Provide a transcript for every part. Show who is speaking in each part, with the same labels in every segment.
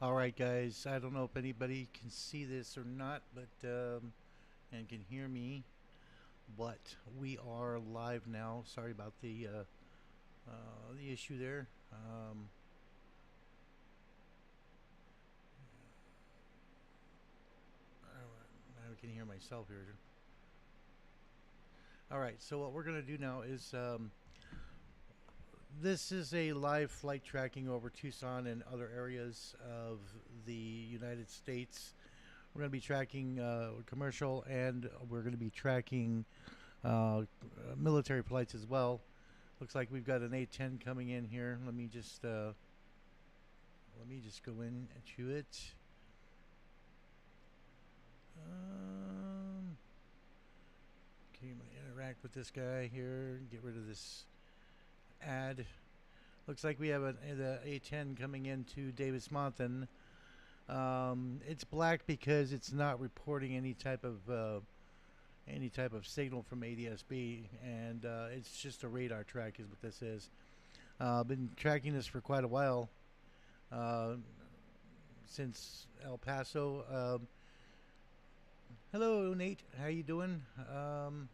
Speaker 1: All right, guys. I don't know if anybody can see this or not, but and can hear me. But we are live now. Sorry about the issue there. I can hear myself here. All right. So what we're gonna do now is this is a live flight tracking over Tucson and other areas of the United States. We're going to be tracking commercial, and we're going to be tracking military flights as well. Looks like we've got an A-10 coming in here. Let me just go in to it. Can you interact with this guy here? Get rid of this ad. Looks like we have the A-10 coming into Davis Monthan. It's black because it's not reporting any type of signal from ADSB, and it's just a radar track, is what this is. I've been tracking this for quite a while, uh, since El Paso. Hello, Nate. How you doing? I'm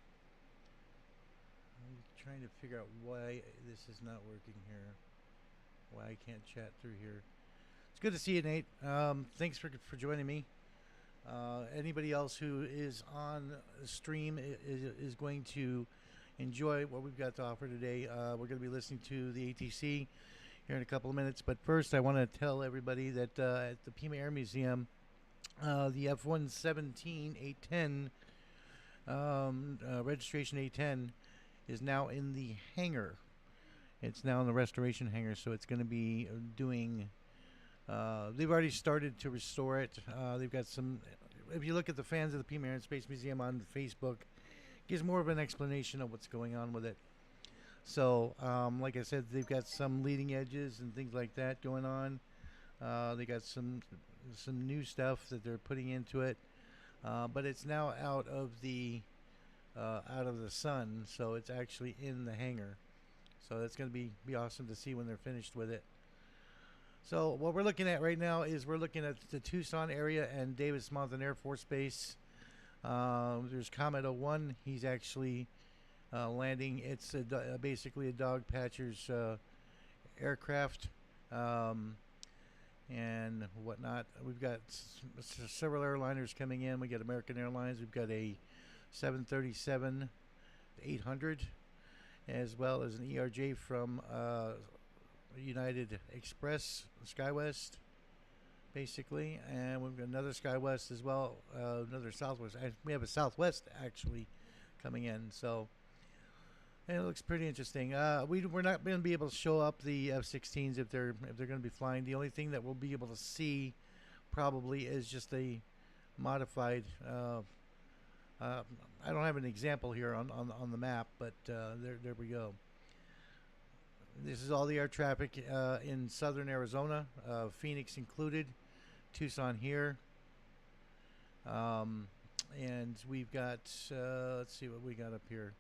Speaker 1: trying to figure out why this is not working here. Why I can't chat through here. It's good to see you, Nate. Thanks for joining me. Anybody else who is on the stream is going to enjoy what we've got to offer today. We're going to be listening to the ATC here in a couple of minutes. But first, I want to tell everybody that at the Pima Air Museum, the F-117 A-10 registration A-10 is now in the hangar. It's now in the restoration hangar, so it's going to be doing. They've already started to restore it. They've got some. If you look at the fans of the Pima Air and Space Museum on Facebook, it gives more of an explanation of what's going on with it. So, like I said, they've got some leading edges and things like that going on. They got some new stuff that they're putting into it, but it's now out of the sun, so it's actually in the hangar. So that's going to be awesome to see when they're finished with it. So what we're looking at right now is we're looking at the Tucson area and Davis Monthan Air Force Base. There's Comet 01. He's actually landing. It's basically a dog patcher's aircraft, and whatnot. We've got several airliners coming in. We got American Airlines. We've got a 737 800, as well as an ERJ from United Express SkyWest, basically, and we've got another SkyWest as well, another Southwest. We have a Southwest actually coming in, so and it looks pretty interesting. We're not going to be able to show up the F-16s if they're going to be flying. The only thing that we'll be able to see probably is just a modified. I don't have an example here on the map, but there we go. This is all the air traffic in southern Arizona, Phoenix included, Tucson here. And we've got, let's see what we got up here.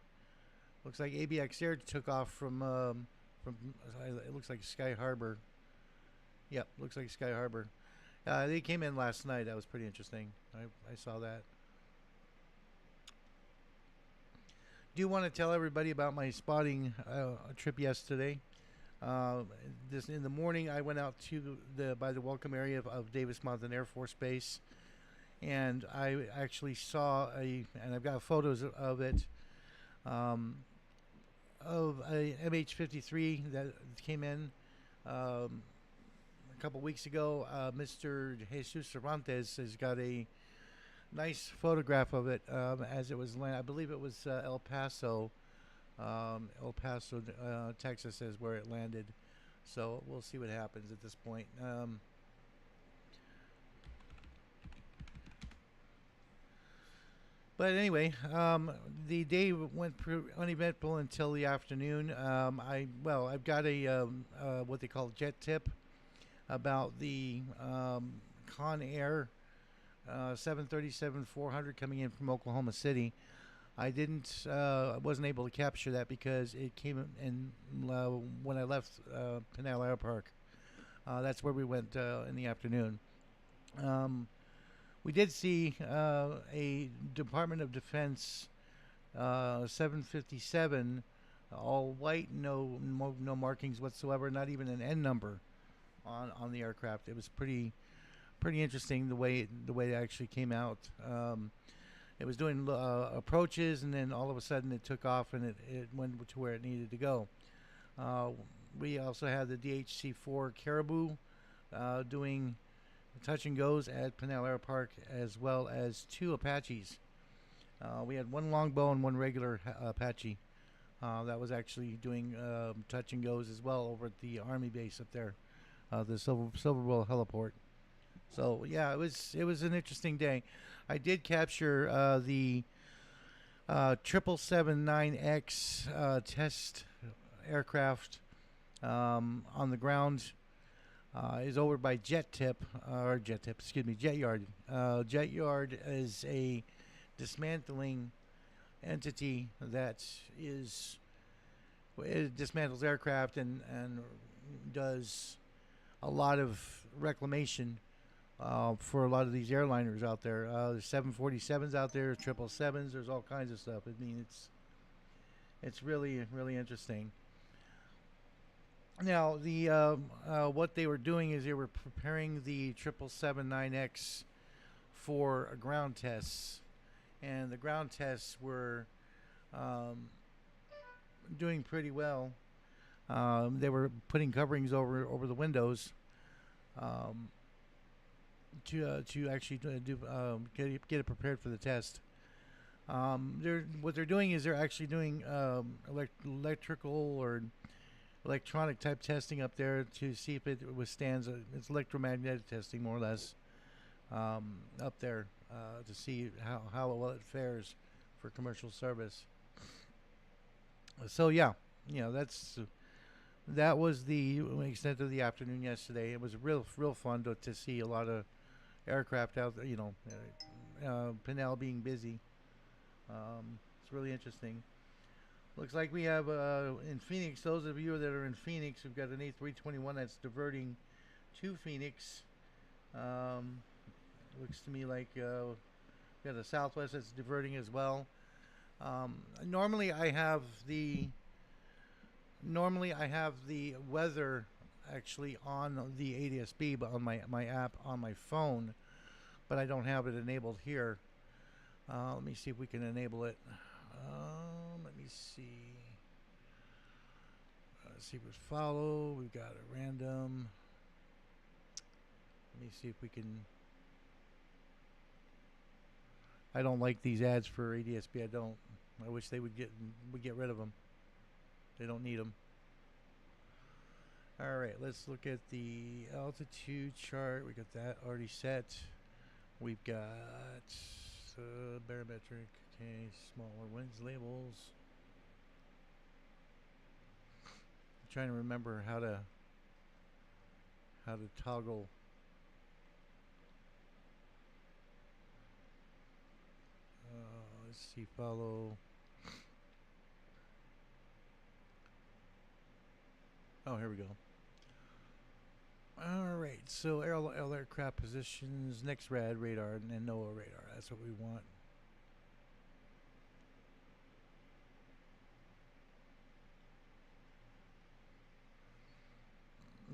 Speaker 1: Looks like ABX Air took off from it looks like Sky Harbor. Yep, looks like Sky Harbor. They came in last night. That was pretty interesting. I saw that. Do want to tell everybody about my spotting trip yesterday. This in the morning, I went out to by the welcome area of Davis Monthan Air Force Base, and I actually saw and I've got photos of it, of a MH-53 that came in a couple weeks ago. Mr. Jesus Cervantes has got a nice photograph of it as it was landing. I believe it was El Paso, Texas, is where it landed. So we'll see what happens at this point. But anyway, the day went uneventful until the afternoon. I've got a what they call jet tip about the Con Air 737-400 coming in from Oklahoma City. I wasn't able to capture that because it came in when I left Pinal Air Park. That's where we went in the afternoon. Um, we did see a Department of Defense 757, all white, no markings whatsoever, not even an N number on the aircraft. It was pretty interesting the way it actually came out. It was doing approaches, and then all of a sudden it took off and it went to where it needed to go. Uh, we also had the DHC-4 Caribou doing touch and goes at Pinal Air Park, as well as two Apaches. We had one longbow and one regular Apache that was actually doing touch and goes as well over at the Army base up there, the Silver Bowl heliport. So yeah, it was an interesting day. I did capture the 777-9X test aircraft on the ground. Is over by Jet Yard. Jet Yard is a dismantling entity that is it dismantles aircraft and does a lot of reclamation for a lot of these airliners out there. There's 747s out there, 777s. There's all kinds of stuff. I mean, it's really interesting. Now, the what they were doing is they were preparing the 777-9X for ground tests, and the ground tests were doing pretty well. They were putting coverings over the windows um, to actually get it prepared for the test. What they're doing is they're actually doing electrical or electronic type testing up there to see if it withstands it's electromagnetic testing more or less up there to see how well it fares for commercial service. So yeah, that was the extent of the afternoon yesterday. It was real fun to see a lot of aircraft out there. Pinell being busy. It's really interesting. Looks like we have in Phoenix. Those of you that are in Phoenix, we've got an A321 that's diverting to Phoenix. Looks to me like we got a Southwest that's diverting as well. Normally I have the weather actually on the ADSB, but on my app on my phone, but I don't have it enabled here. Let me see if we can enable it. Let me see. Secrets follow. We've got a random. Let me see if we can. I don't like these ads for ADSB. I don't. I wish they would get rid of them. They don't need them. All right, let's look at the altitude chart. We got that already set. We've got barometric. Okay, smaller winds labels. I'm trying to remember how to toggle. Let's see, follow. Oh, here we go. All right, so aircraft positions, next rad radar, and NOAA radar. That's what we want.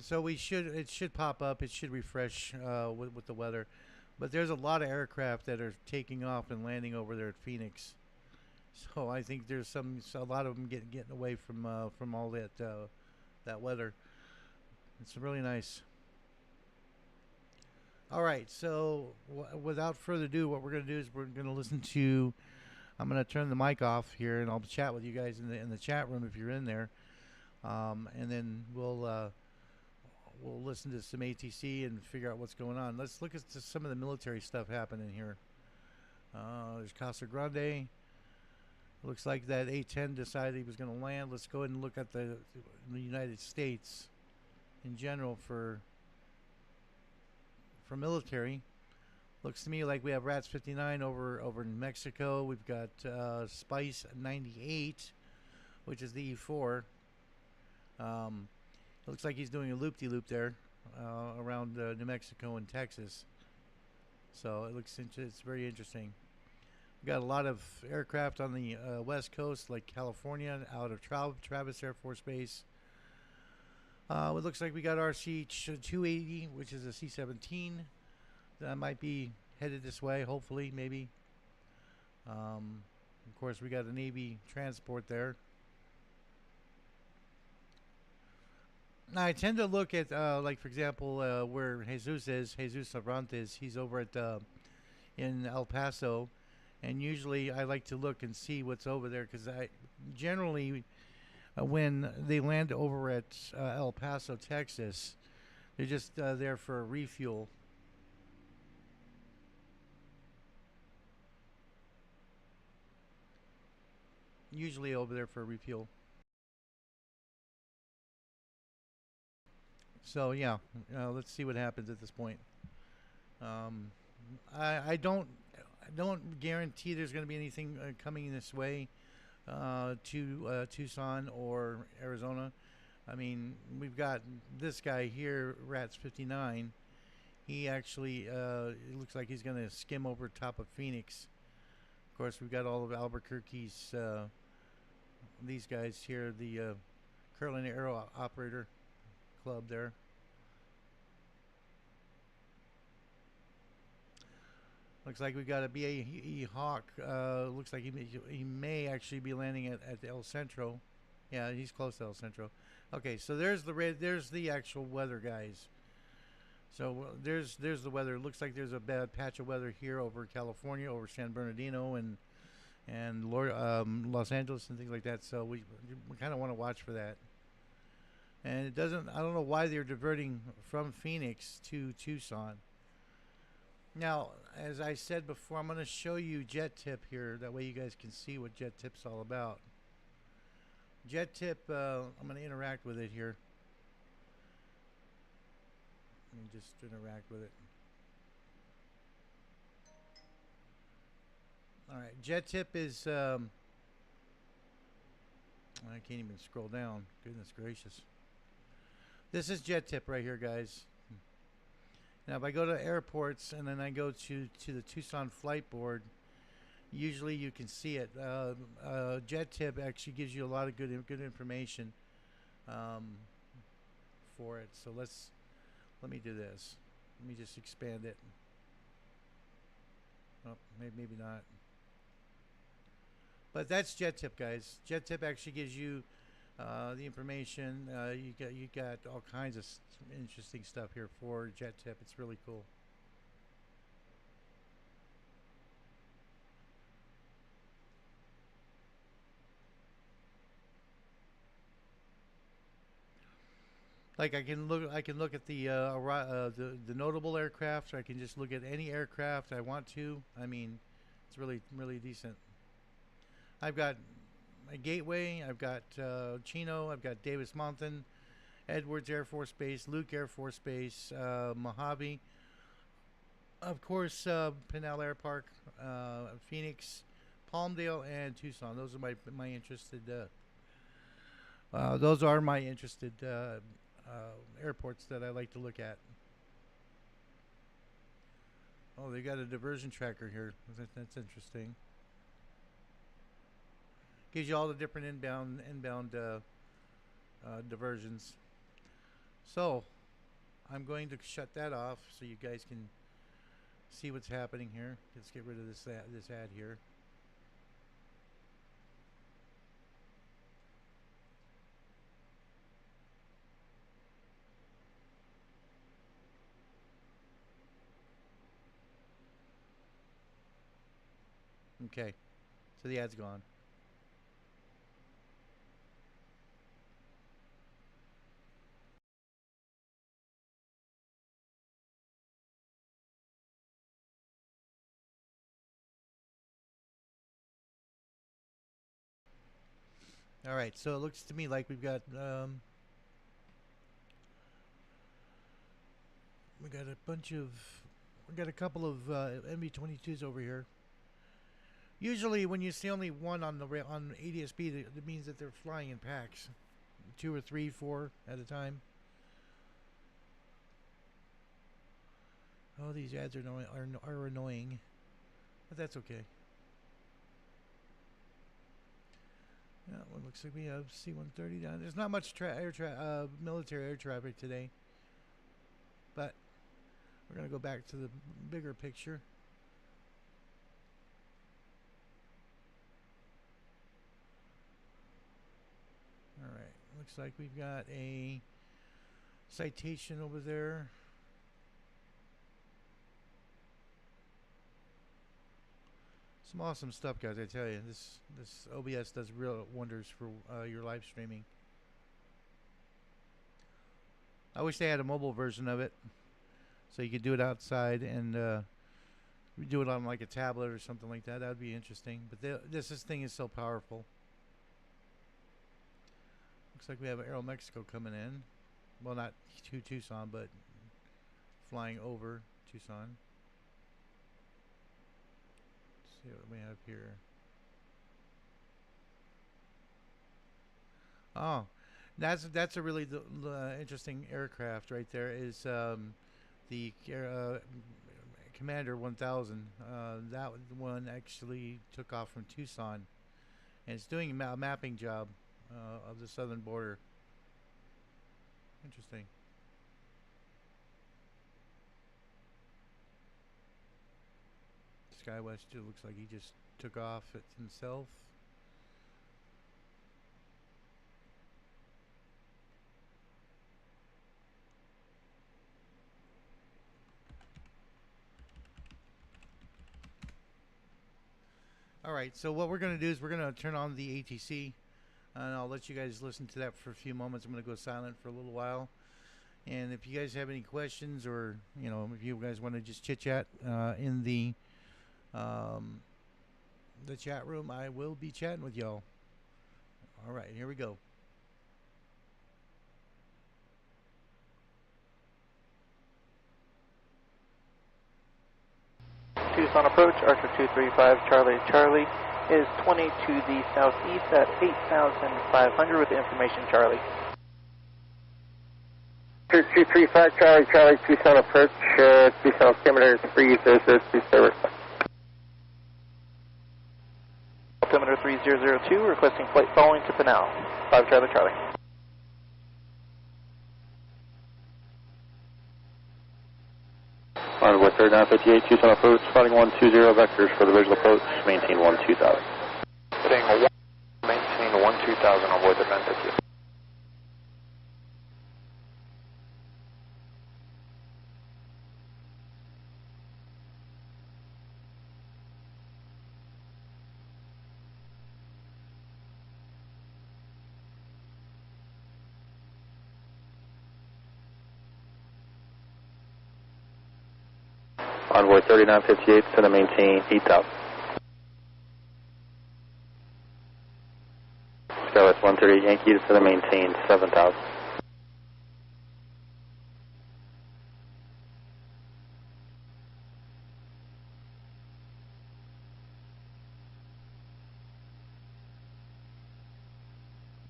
Speaker 1: So it should pop up. It should refresh with the weather. But there's a lot of aircraft that are taking off and landing over there at Phoenix. So I think there's a lot of them getting away from all that weather. It's really nice. All right, so without further ado, what we're going to do is we're going to listen to. I'm going to turn the mic off here, and I'll chat with you guys in the chat room if you're in there, and then we'll listen to some ATC and figure out what's going on. Let's look at some of the military stuff happening here. There's Casa Grande. Looks like that A-10 decided he was going to land. Let's go ahead and look at the United States in general for military. Looks to me like we have RATS 59 over in Mexico. We've got Spice 98, which is the E4. It looks like he's doing a loop-de-loop there. around New Mexico and Texas. So it's very interesting. We got a lot of aircraft on the west coast, like California, out of Travis Air Force Base. It looks like we got our C-280, which is a C-17. That might be headed this way, hopefully, maybe. Of course, we got a Navy transport there. Now, I tend to look at, like, for example, where Jesus is, Jesus Cervantes. He's over at in El Paso. And usually I like to look and see what's over there because I generally, when they land over at El Paso, Texas, they're just there for a refuel. Usually over there for a refuel. So yeah, let's see what happens at this point. Um, I don't guarantee there's going to be anything coming this way to Tucson or Arizona. I mean, we've got this guy here, Rats 59. He actually it looks like he's going to skim over top of Phoenix. Of course, we've got all of Albuquerque's these guys here, the Carolina Aero Operator Club there. Looks like we got a BAE Hawk. Looks like he may actually be landing at El Centro. Yeah, he's close to El Centro. Okay, so there's the actual weather, guys. So there's the weather. Looks like there's a bad patch of weather here over California, over San Bernardino and Los Angeles and things like that. So we kind of want to watch for that. And it doesn't. I don't know why they're diverting from Phoenix to Tucson. Now, as I said before, I'm going to show you Jet Tip here. That way you guys can see what Jet Tip's all about. Jet Tip, I'm going to interact with it here. Let me just interact with it. All right, Jet Tip is, I can't even scroll down. Goodness gracious. This is Jet Tip right here, guys. Now, if I go to airports and then I go to the Tucson flight board, usually you can see it. Jet Tip actually gives you a lot of good information for it. So let me do this. Let me just expand it. Oh, maybe not. But that's Jet Tip, guys. Jet Tip actually gives you the information. You got all kinds of interesting stuff here for Jet Tip. It's really cool. Like I can look at the notable aircraft, or I can just look at any aircraft I want to. I mean, it's really decent. I've got a Gateway, I've got Chino, I've got Davis Mountain, Edwards Air Force Base, Luke Air Force Base, Mojave, of course, Pinal Air Park, Phoenix, Palmdale, and Tucson. Those are my interested. Those are my interested airports that I like to look at. Oh, they got a diversion tracker here. That's interesting. Gives you all the different inbound diversions. So I'm going to shut that off so you guys can see what's happening here. Let's get rid of this ad here. Okay, so the ad's gone. All right, so it looks to me like we got a couple of MV-22s over here. Usually, when you see only one on on ADSB, that means that they're flying in packs, 2 or 3, 4 at a time. Oh, these ads are annoying, but that's okay. Yeah, well, looks like we have C-130 down. There's not much military air traffic today, but we're gonna go back to the bigger picture. All right, looks like we've got a citation over there. Some awesome stuff, guys. I tell you, this OBS does real wonders for your live streaming. I wish they had a mobile version of it, so you could do it outside and do it on like a tablet or something like that. That would be interesting. But this thing is so powerful. Looks like we have Aeromexico coming in. Well, not to Tucson, but flying over Tucson. Let's see what we have here. Oh, that's a really interesting aircraft right there. Is the Commander 1000. That one actually took off from Tucson, and it's doing a mapping job of the southern border. Interesting. SkyWest looks like he just took off it himself. Alright, so what we're going to do is we're going to turn on the ATC, and I'll let you guys listen to that for a few moments. I'm going to go silent for a little while. And if you guys have any questions, or you know, if you guys want to just chit chat in the chat room, I will be chatting with y'all. All right, here we go.
Speaker 2: Tucson approach, Archer 235 Charlie Charlie is 20 to the southeast at 8,500 with information Charlie.
Speaker 3: Archer 235 Charlie Charlie, Tucson approach, Tucson altimeter 3002 service.
Speaker 2: Altimeter 3002, requesting flight following to Pinal. 5 Charlie Charlie.
Speaker 3: Envoy 3958, Tucson approach, flighting 120 vectors for the visual approach, maintain 12000.
Speaker 2: Heading 1, maintain 12000, Envoy 3958.
Speaker 3: Envoy 3958, send to maintain 8000. SkyWest 138 Yankee, send to maintain 7000.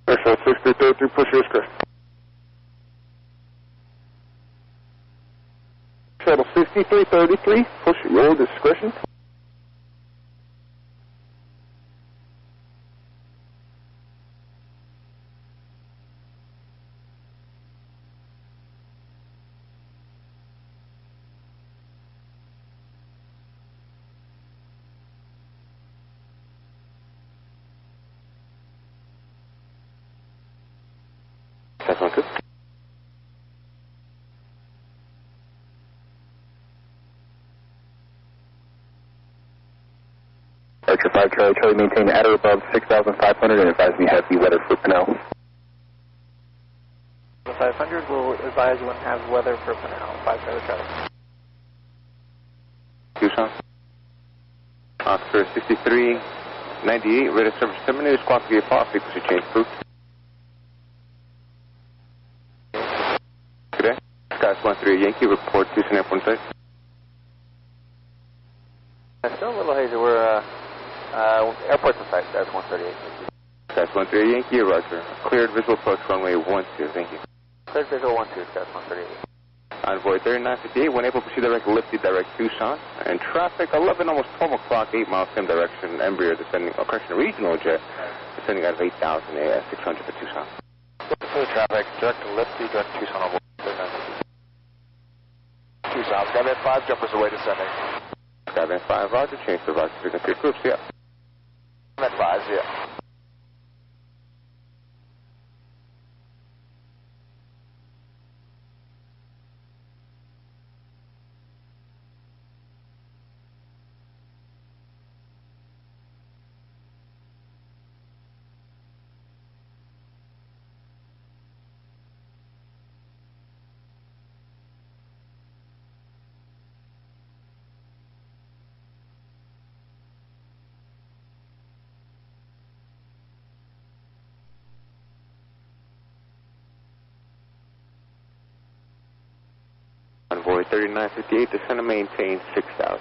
Speaker 3: Special 6333, push your discretion. Shuttle 6333, push your discretion. That's not good. Archer 5 Charlie Charlie, maintain at or above 6,500 and advise me heavy weather for Pinal.
Speaker 2: 500 will advise when have weather for Pinal. 5 Charlie Charlie.
Speaker 3: Tucson. Oscar 6398, ready to service terminated, squawk via pause, frequency change approved. Good day. Sky 13 Yankee, report Tucson Airport site.
Speaker 2: Still a little hazy. We're airport to site, Sky 138 Yankee.
Speaker 3: Sky 13 Yankee, roger. Cleared visual approach runway 12, thank you.
Speaker 2: Cleared visual 12, Sky 138.
Speaker 3: Envoy 3958, when able to proceed direct, lifted direct Tucson. And traffic 11, almost 12 o'clock, 8 miles same direction. Embraer descending, correction, regional jet descending out of 8,000 600 for Tucson.
Speaker 4: For the traffic, direct to lifted direct Tucson on board 3958. Tucson, Skyvan 5, jumpers away descending.
Speaker 3: Skyvan 5, roger, change to roger, frequency approved, see ya.
Speaker 4: At 5, yeah.
Speaker 3: Envoy 3958, descend and maintain 6,000.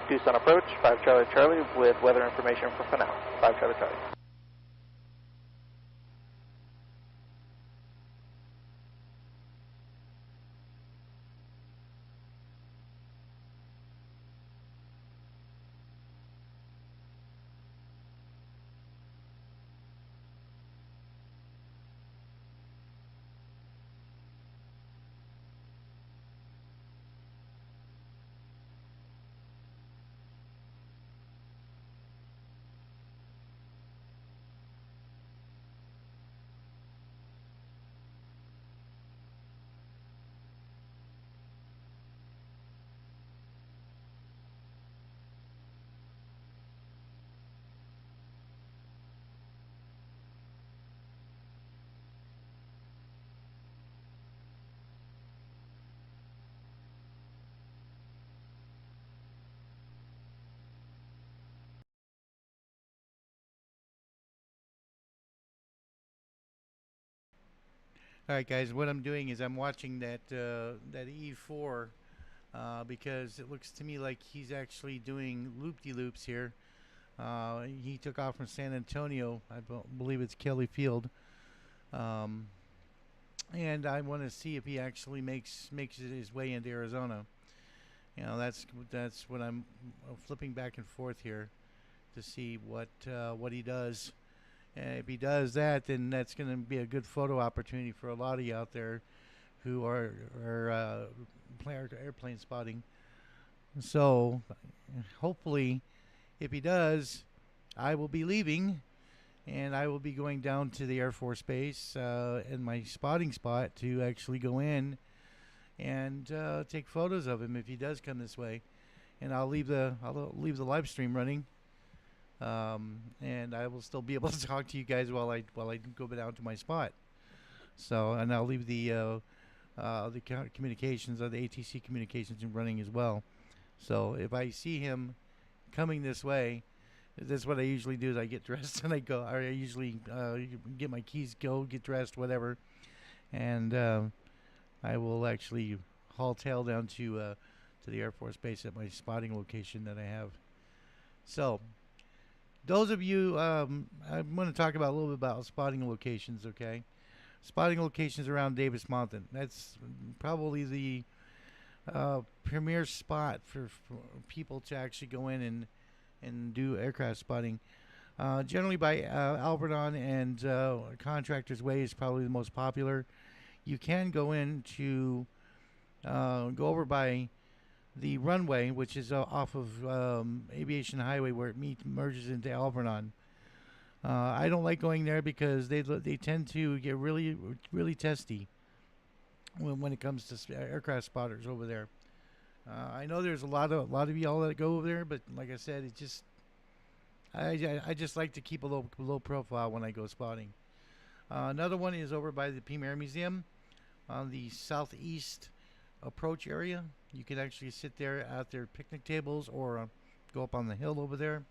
Speaker 2: Tucson approach, 5 Charlie Charlie with weather information for Fanal. 5 Charlie Charlie.
Speaker 1: All right, guys. What I'm doing is I'm watching that E4 because it looks to me like he's actually doing loop-de-loops here. He took off from San Antonio. I believe it's Kelly Field, and I want to see if he actually makes it his way into Arizona. You know, that's what I'm flipping back and forth here to see what he does. And if he does that, then that's going to be a good photo opportunity for a lot of you out there who are airplane spotting. So, hopefully, if he does, I will be leaving, and I will be going down to the Air Force Base in my spotting spot to actually go in and take photos of him if he does come this way. And I'll leave the live stream running. And I will still be able to talk to you guys while I go down to my spot. So, and I'll leave the communications, the ATC communications running as well. So if I see him coming this way, that's what I usually do. Is I get dressed and I go. I usually get my keys, get dressed, whatever, and I will actually haul tail down to the Air Force Base at my spotting location that I have. So. Those of you, I'm going to talk about a little bit about spotting locations, okay? Spotting locations around Davis Mountain. That's probably the premier spot for people to actually go in and do aircraft spotting. Generally by Alverdon and Contractors Way is probably the most popular. You can go in to go over by the runway, which is off of Aviation Highway, where it merges into Alvernon. I don't like going there because they tend to get really testy when it comes to aircraft spotters over there. I know there's a lot of y'all that go over there, but like I said, it just I just like to keep a low profile when I go spotting. Another one is over by the Premier Museum on the southeast approach area. You can actually sit there at their picnic tables or go up on the hill over there.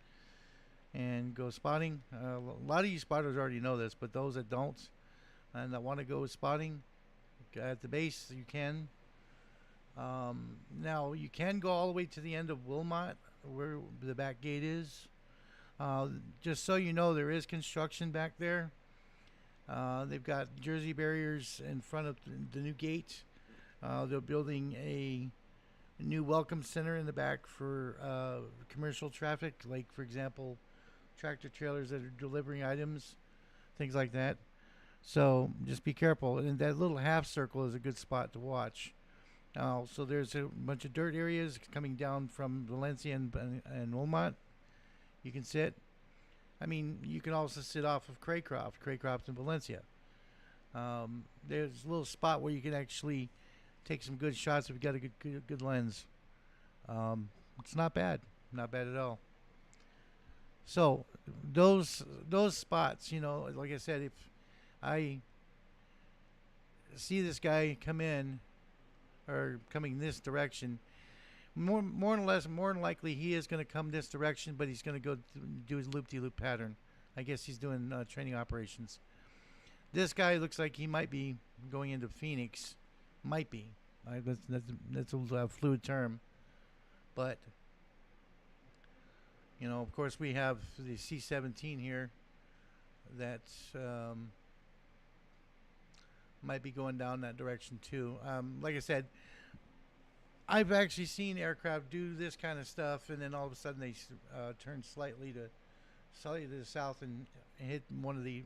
Speaker 1: and go spotting. A lot of you spotters already know this, but those that don't and that want to go spotting at the base, you can. Now, you can go all the way to the end of Wilmot, where the back gate is. Just so you know, there is construction back there. They've got Jersey barriers in front of the new gate. They're building a new welcome center in the back for commercial traffic, like, for example, tractor trailers that are delivering items, things like that. So just be careful. And that little half circle is a good spot to watch. So there's a bunch of dirt areas coming down from Valencia and Wilmot. You can sit. I mean, you can also sit off of Craycroft and Valencia. There's a little spot where you can actually take some good shots if you've got a good lens. It's not bad at all. So those spots, you know, like I said, if I see this guy come in or coming this direction, more than likely he is going to come this direction, but he's going to go do his loop-de-loop pattern. I guess he's doing training operations. This guy looks like he might be going into Phoenix. Might be. That's a fluid term. But, you know, of course we have the C-17 here that might be going down that direction too. Like I said, I've actually seen aircraft do this kind of stuff, and then all of a sudden they turn slightly to the south and hit one of the,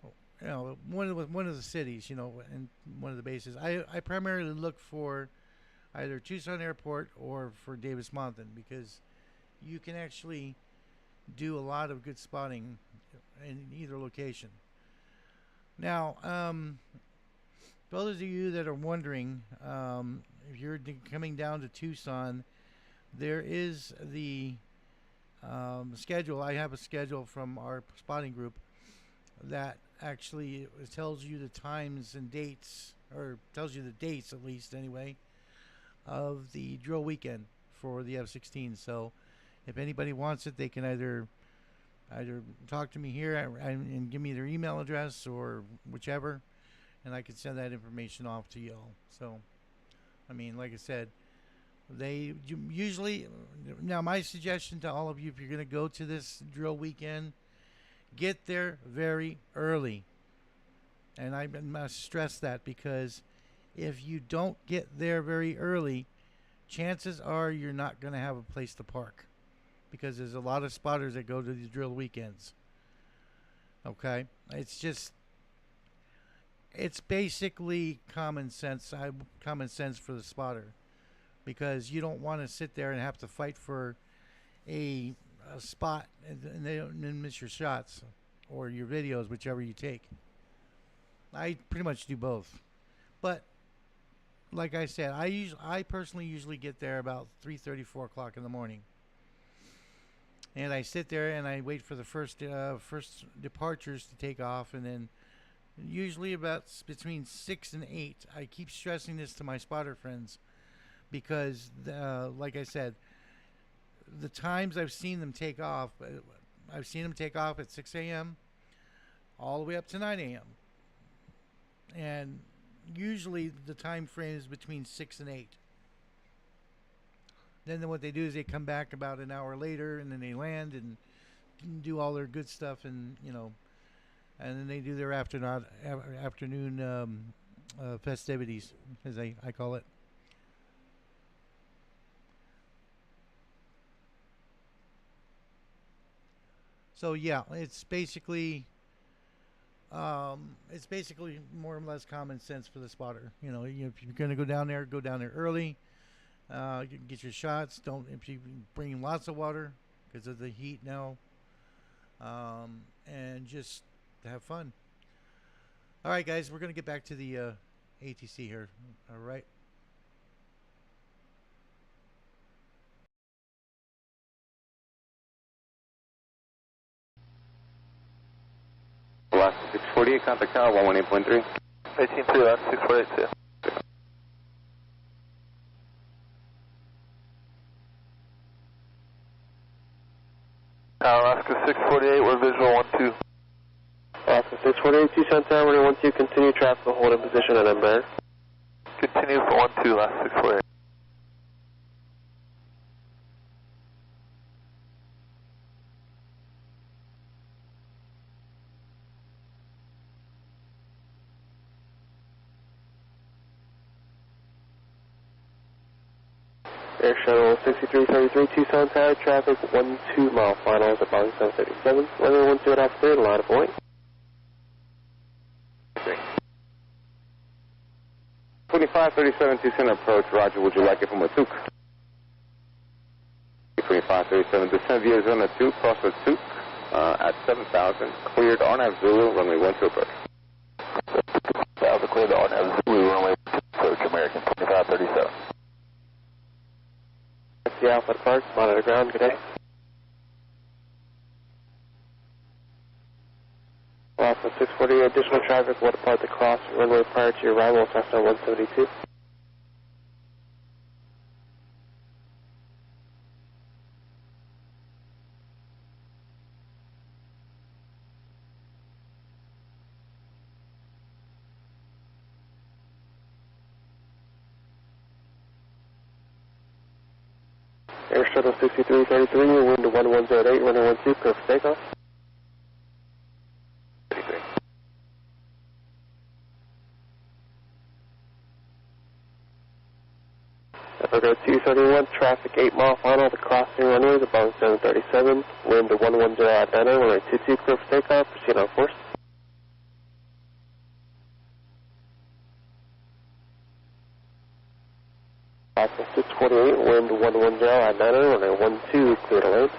Speaker 1: you know, one of the cities, you know, and one of the bases. I primarily look for either Tucson Airport or for Davis-Monthan, because you can actually do a lot of good spotting in either location. Now, for those of you that are wondering, if you're coming down to Tucson, there is the schedule. I have a schedule from our spotting group that actually tells you the times and dates, or tells you the dates at least anyway, of the drill weekend for the F-16. So if anybody wants it, they can either talk to me here and give me their email address or whichever, and I can send that information off to y'all. So, I mean, like I said, they usually, now my suggestion to all of you, if you're going to go to this drill weekend, get there very early. And I must stress that, because if you don't get there very early, chances are you're not going to have a place to park, because there's a lot of spotters that go to these drill weekends. Okay? It's basically common sense for the spotter, because you don't want to sit there and have to fight for a spot and then miss your shots or your videos, whichever you take. I pretty much do both. But like I said, I personally usually get there about 3:30, 4 o'clock in the morning. And I sit there and I wait for the first departures to take off, and then usually about between 6 and 8. I keep stressing this to my spotter friends, because like I said, the times I've seen them take off, I've seen them take off at 6 a.m. all the way up to 9 a.m. And usually the time frame is between 6 and 8. Then what they do is they come back about an hour later, and then they land and do all their good stuff, and you know, and then they do their afternoon festivities, as I call it. So yeah, it's basically more or less common sense for the spotter. You know, if you're going to go down there early. Get your shots. If you bring lots of water because of the heat now, and just have fun. All right, guys, we're going to get back to the ATC here. All right.
Speaker 3: Last 648, contact tower 118.3.
Speaker 4: 18.2, last 648. Tower 648, we're visual 12.
Speaker 5: Austin 648, Tucson Tower, runway 12, continue traffic, hold in position at Embraer.
Speaker 4: Continue for 12, last 648.
Speaker 5: Air Shuttle 6333, Tucson Tower, traffic 12 mile finals at Boeing 737, runway 12 at altitude, line of Boeing.
Speaker 3: 2537 Tucson approach, Roger, would you like it from a Tuc? 2537, descend via zone 2, cross the Tuc at 7,000, cleared RNAV Zulu, runway 12 approach.
Speaker 4: 7,000, cleared RNAV Zulu, runway 12 approach, American 2537.
Speaker 5: That's the Alpha Park, monitor ground, good day. Alpha 640, additional traffic will depart the cross runway prior to your arrival, Cessna 172. Air Shuttle 6333, wind to 1108, runway 12, clear for takeoff.
Speaker 3: 33.
Speaker 5: Africa 231, traffic 8 mile final to crossing runways at Boeing 737, wind to 110 at 90, runway 22, clear for takeoff, proceed on course. Alpha 648, wind 110 at 90, runway 12, clear to land.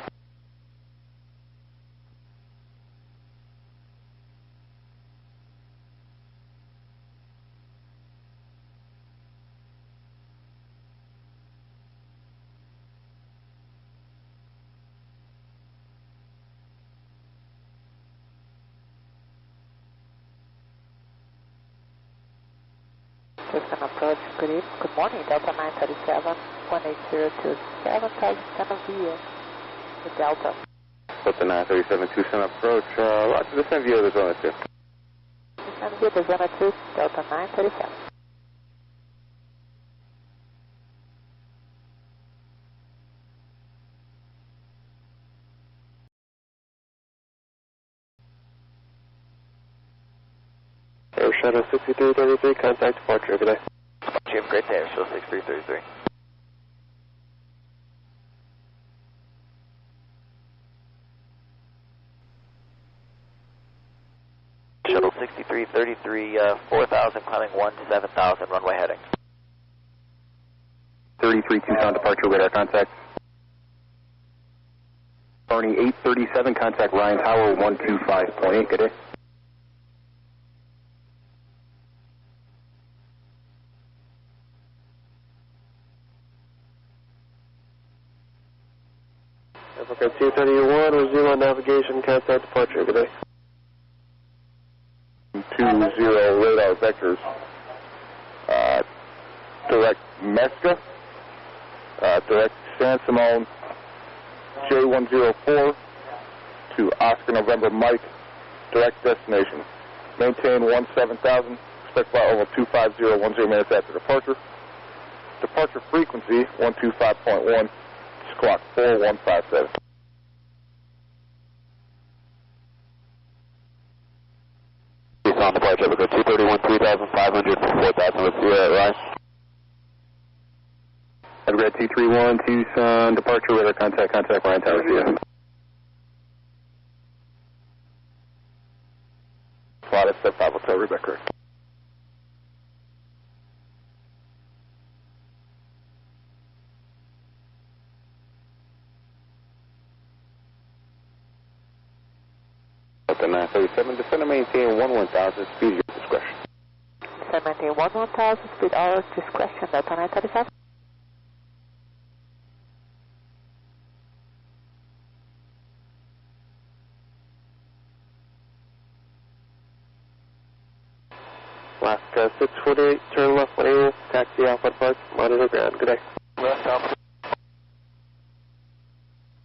Speaker 6: Tucson approach, good morning, Delta 937, 18027, Tucson via the Delta.
Speaker 3: Delta 937 Tucson approach, Roger, descend via the zone 2.
Speaker 6: Tucson via the zone 2, Delta 937.
Speaker 5: Air Shuttle 6333, contact departure, good day.
Speaker 4: Jim, great day, Air Shuttle 6333. Shuttle 6333, 4,000, climbing 17,000, runway heading.
Speaker 3: 33 Tucson departure, radar contact. Barney 837, contact Ryan Tower 125.8, good day.
Speaker 5: Africa 231, resume on navigation, contact departure, good day.
Speaker 3: 20 radar vectors, direct Mesca, direct San Simone J104 to Oscar November Mike, direct destination. Maintain 17,000, expect flight over 25010 minutes after departure. Departure frequency 125.1, squawk 4157.
Speaker 4: On departure, Africa 231, 3,500, 4,000, let's see that, right?
Speaker 3: Red T31, Tucson, departure, radar contact Ryan Tower, see ya. Flight step 5 Hotel, Rebecca. Delta 937, descend and maintain 11,000, speed your discretion.
Speaker 6: Descend maintain 11,000, speed our discretion, Delta 937.
Speaker 5: Alaska 648, turn left 180, taxi Alpha Park, monitor ground, good day.
Speaker 4: Left Alpha.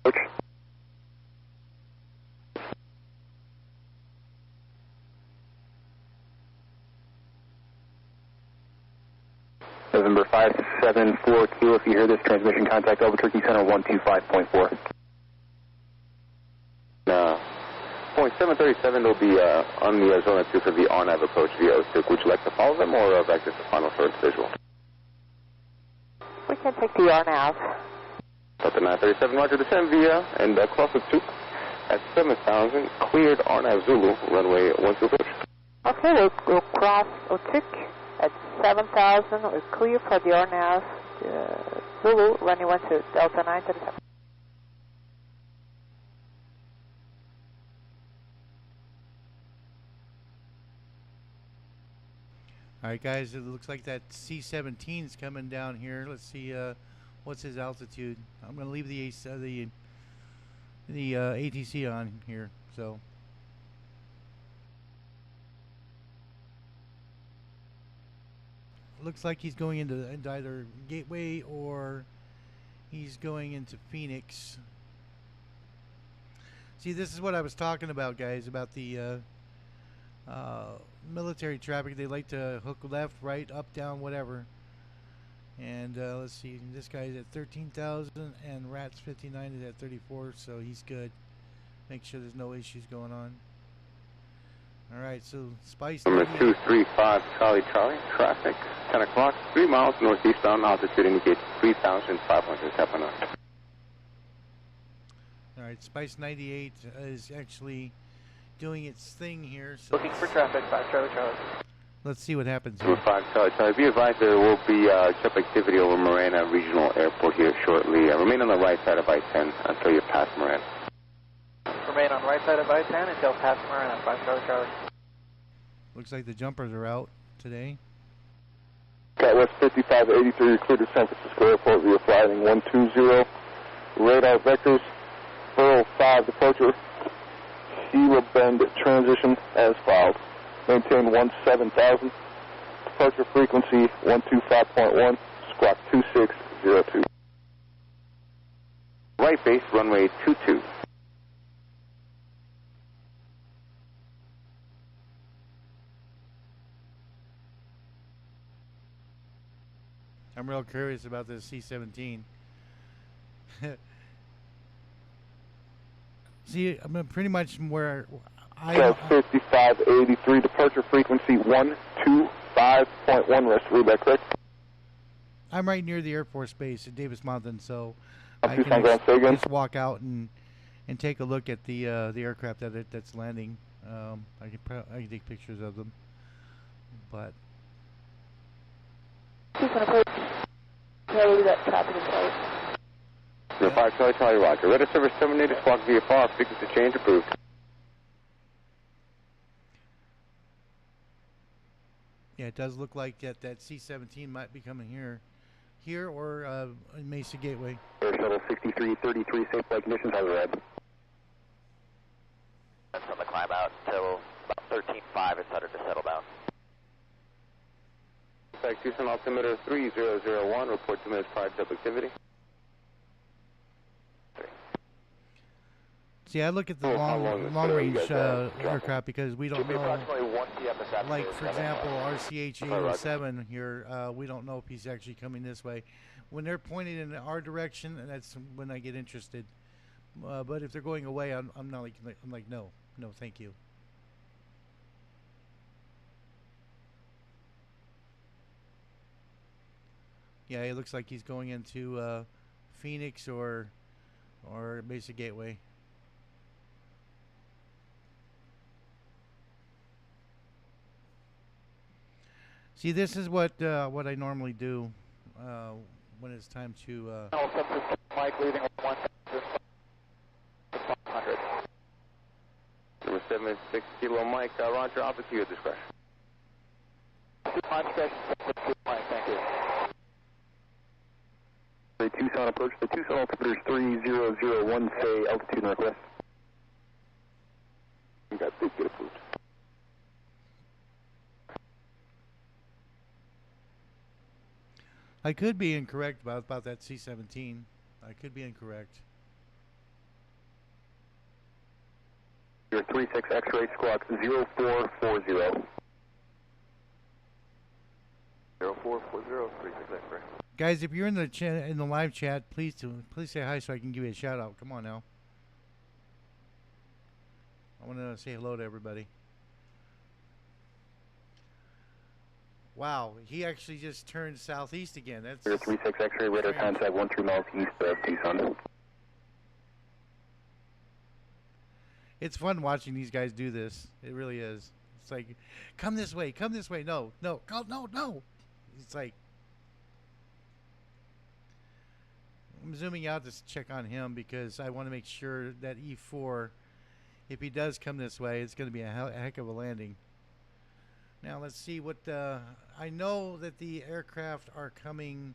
Speaker 3: Approach.
Speaker 4: November 574 Kilo, if you hear this, transmission contact Albuquerque Center 125.4.
Speaker 3: 737 will be on the Zona 2 for the on-nav approach via OSIC. Would you like to follow them or back to the final first visual?
Speaker 6: We can take the RNAV.
Speaker 3: Delta 937, roger, descend via and cross the Tuc at 7,000, cleared RNAV Zulu, runway 12 approach.
Speaker 6: Okay, we'll cross Otik at 7,000. We're clear for the RNAV Zulu, runway 12, Delta 937.
Speaker 1: All right, guys, it looks like that C-17 is coming down here. Let's see what's his altitude. I'm going to leave the ATC on here. So looks like he's going into either Gateway or he's going into Phoenix. See, this is what I was talking about, guys, about the military traffic. They like to hook left, right, up, down, whatever. And let's see, this guy's at 13,000 and Rat's 59 is at 34, so he's good. Make sure there's no issues going on. Alright, so Spice
Speaker 3: Number 235 Charlie Charlie, traffic 10 o'clock, 3 miles northeastbound, altitude indicates 3,500, tap on us.
Speaker 1: Alright, Spice 98 is actually doing its thing here. So
Speaker 2: Looking for traffic, 5 Charlie Charlie.
Speaker 1: let's see what happens here.
Speaker 3: Number 5 Charlie Charlie, be advised there will be jump activity over Marana Regional Airport here shortly. Remain on the right side of I-10 until you pass Marana.
Speaker 2: Remain on right side of I-10 until past Marana, 5 Charlie Charlie.
Speaker 1: Looks like the jumpers are out today.
Speaker 5: West 5583, clear to San Francisco Airport via flying 120. Radar vectors, Burrow 5 departure. Gila Bend transition as filed. Maintain 17,000. Departure frequency 125.1. Squawk 2602.
Speaker 3: Right base, runway 22.
Speaker 1: I'm real curious about this C-17. See, I'm pretty much where
Speaker 5: West 5583, departure frequency 125.1. Rest read that correct?
Speaker 1: I'm right near the Air Force Base at Davis Mountain, so
Speaker 5: Up
Speaker 1: I
Speaker 5: Tucson,
Speaker 1: can
Speaker 5: say again.
Speaker 1: just walk out and take a look at the aircraft that's landing. I can take pictures of them, but
Speaker 6: Tucson approach. Carry that traffic in place.
Speaker 3: Number 5 Charlie Charlie, roger. Radar service terminated, squawk VFR, frequency change approved.
Speaker 1: yeah, it does look like that C-17 might be coming here or in Mesa Gateway.
Speaker 4: Air Shuttle 6333, safe flight conditions, how's the red?
Speaker 7: That's on the climb out until about 13.5, it's started to settle down.
Speaker 3: Contact Tucson altimeter 3001, report 2 minutes prior to jump activity.
Speaker 1: See, I look at the
Speaker 3: How long
Speaker 1: long
Speaker 3: you
Speaker 1: range
Speaker 3: guys,
Speaker 1: aircraft because we don't know.
Speaker 7: Approximately 1 p.m. this afternoon.
Speaker 1: Like, for example, RCH 807 here, we don't know if he's actually coming this way. When they're pointed in our direction, that's when I get interested. But if they're going away, I'm not like, no, thank you. Yeah, it looks like he's going into Phoenix or Mesa Gateway. See, this is what I normally do when it's time to.
Speaker 7: Mike leaving 1,500.
Speaker 3: Number 76 Kilo Mike, roger, opposite to your discretion.
Speaker 7: My discretion, Mike, thank you.
Speaker 4: The Tucson approach, the Tucson altimeter is 3001, say altitude northwest.
Speaker 3: You got big, get approved.
Speaker 1: I could be incorrect about that C-17. I could be incorrect.
Speaker 4: Your 36 X-ray squawk 0440.
Speaker 7: 0440. 2440, 36 X-ray.
Speaker 1: Guys, if you're in the in the live chat, please say hi so I can give you a shout out. Come on now. I want to say hello to everybody. Wow, he actually just turned southeast again. That's
Speaker 5: 36 X-ray, radar contact 13 miles east of Tucson.
Speaker 1: It's fun watching these guys do this. It really is. It's like, come this way, come this way. No, no, go, no, no. It's like, I'm zooming out to check on him because I want to make sure that E4, if he does come this way, it's going to be a heck of a landing. Now let's see what I know that the aircraft are coming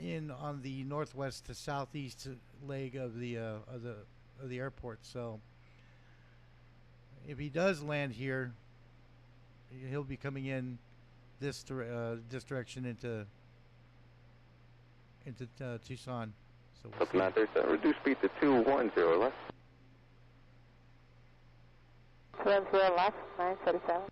Speaker 1: in on the northwest to southeast leg of the airport. So if he does land here, he'll be coming in this direction into Tucson. So we'll see.
Speaker 3: Reduce speed to 210 left.
Speaker 6: 210 left, 937.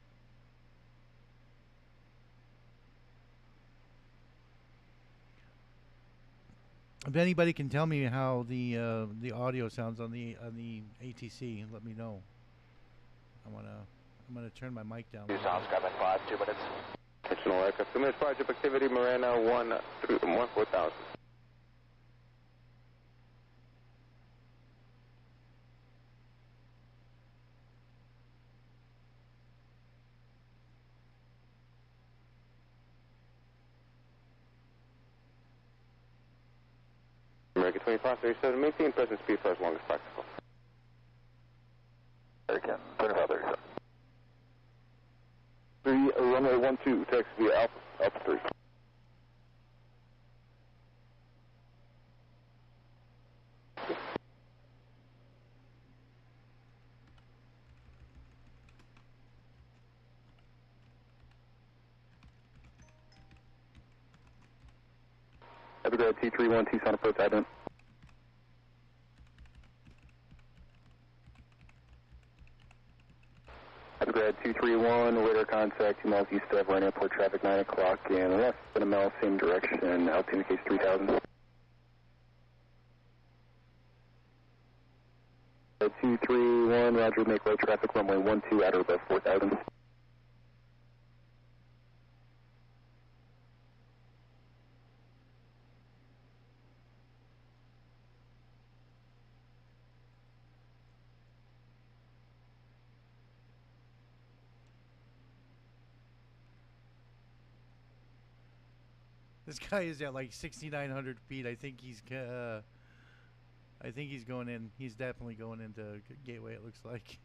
Speaker 1: If anybody can tell me how the audio sounds on the ATC, let me know. I'm gonna turn my mic down.
Speaker 7: Tucson, Skyline 5, 2 minutes.
Speaker 3: Additional aircraft. 2 minutes project activity, Marana 14000. American 2537, maintain present speed for as long as practical.
Speaker 7: American 2537.
Speaker 3: runway 12, taxi via Alpha 3.
Speaker 5: Evergrad T31, Tucson approach, ident. Evergrad 231, radar contact 2 miles east of Ryan Airport, traffic 9 o'clock and left, in a mile, same direction, altitude indicates 3000. 231, roger, make low traffic, runway 12, at or above 4000.
Speaker 1: This guy is at like 6,900 feet. I think he's going in. He's definitely going into Gateway. It looks like.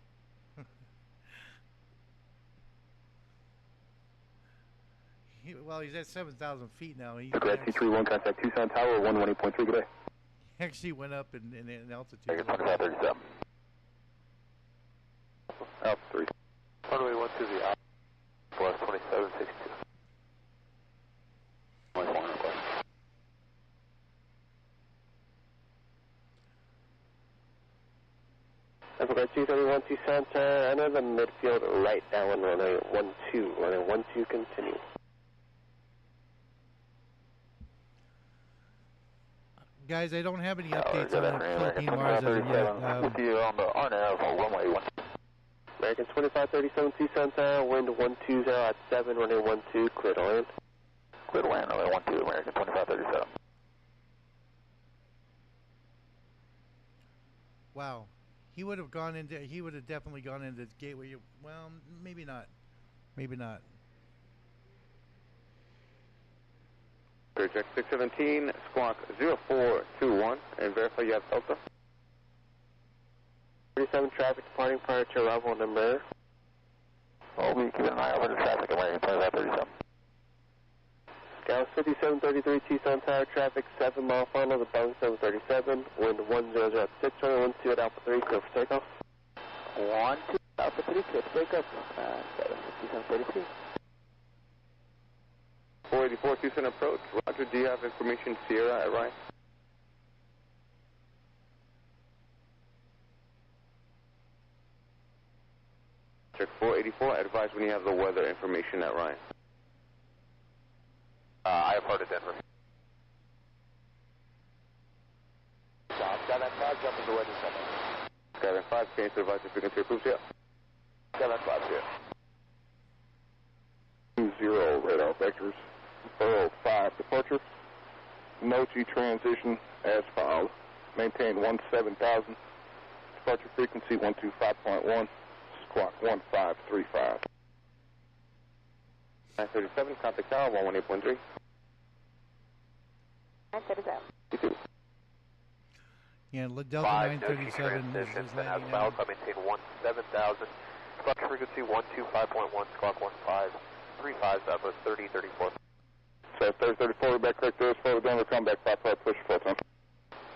Speaker 1: He's at 7,000 feet now.
Speaker 5: Evergrad T31, contact Tucson Tower 118.3. Good day.
Speaker 1: He actually went up in altitude.
Speaker 7: 2537.
Speaker 3: Alpha 3.
Speaker 7: Runway 12 to the Alpha, plus 2762.
Speaker 5: Evergrad 231, Tucson Tower, enter the midfield right down runway 12, runway 12, continue.
Speaker 1: Guys, I don't have any updates on the Philippine Mars as of yet.
Speaker 7: With you on the RNAV on runway 12.
Speaker 5: American 2537, Tucson Tower, wind 120 at 7, runway 12, clear to land.
Speaker 7: Clear to land, runway 12, American 2537.
Speaker 1: Wow. He would have definitely gone into Gateway. Well, maybe not. Maybe not.
Speaker 3: Project 617, squawk 0421, and verify you have Delta.
Speaker 5: 37 traffic departing prior to arrival number.
Speaker 7: We'll be keeping an eye over the traffic, American 2537.
Speaker 5: Dallas 5733, Tucson Tower, traffic 7 mile final, the Boeing 737, wind 100 at 6, runway 12 at Alpha 3, clear for takeoff.
Speaker 6: 12, Alpha 3, clear for takeoff, 75733.
Speaker 3: 484 Tucson approach. Roger, do you have information Sierra at Ryan? Check 484, advise when you have the weather information at Ryan.
Speaker 7: part of Denver.
Speaker 4: Skyline 5, jump into weather center.
Speaker 3: Skyline 5, change to advisory frequency approved, yeah.
Speaker 4: Skyline 5, here.
Speaker 5: 20 radar vectors, Burrow 5 departure, no G transition as filed, maintain 17,000, departure frequency 125.1, squawk 1535.
Speaker 3: 937, contact tower 118.3.
Speaker 6: 937.
Speaker 3: You too.
Speaker 1: Yeah, Delta 937 is landing now.
Speaker 7: I maintain 17,000. Departure frequency 125.1, squawk 1535, Southwest 3034.
Speaker 5: So 3034, back correct there, follow Denver, come back 5 prior, push 4 time.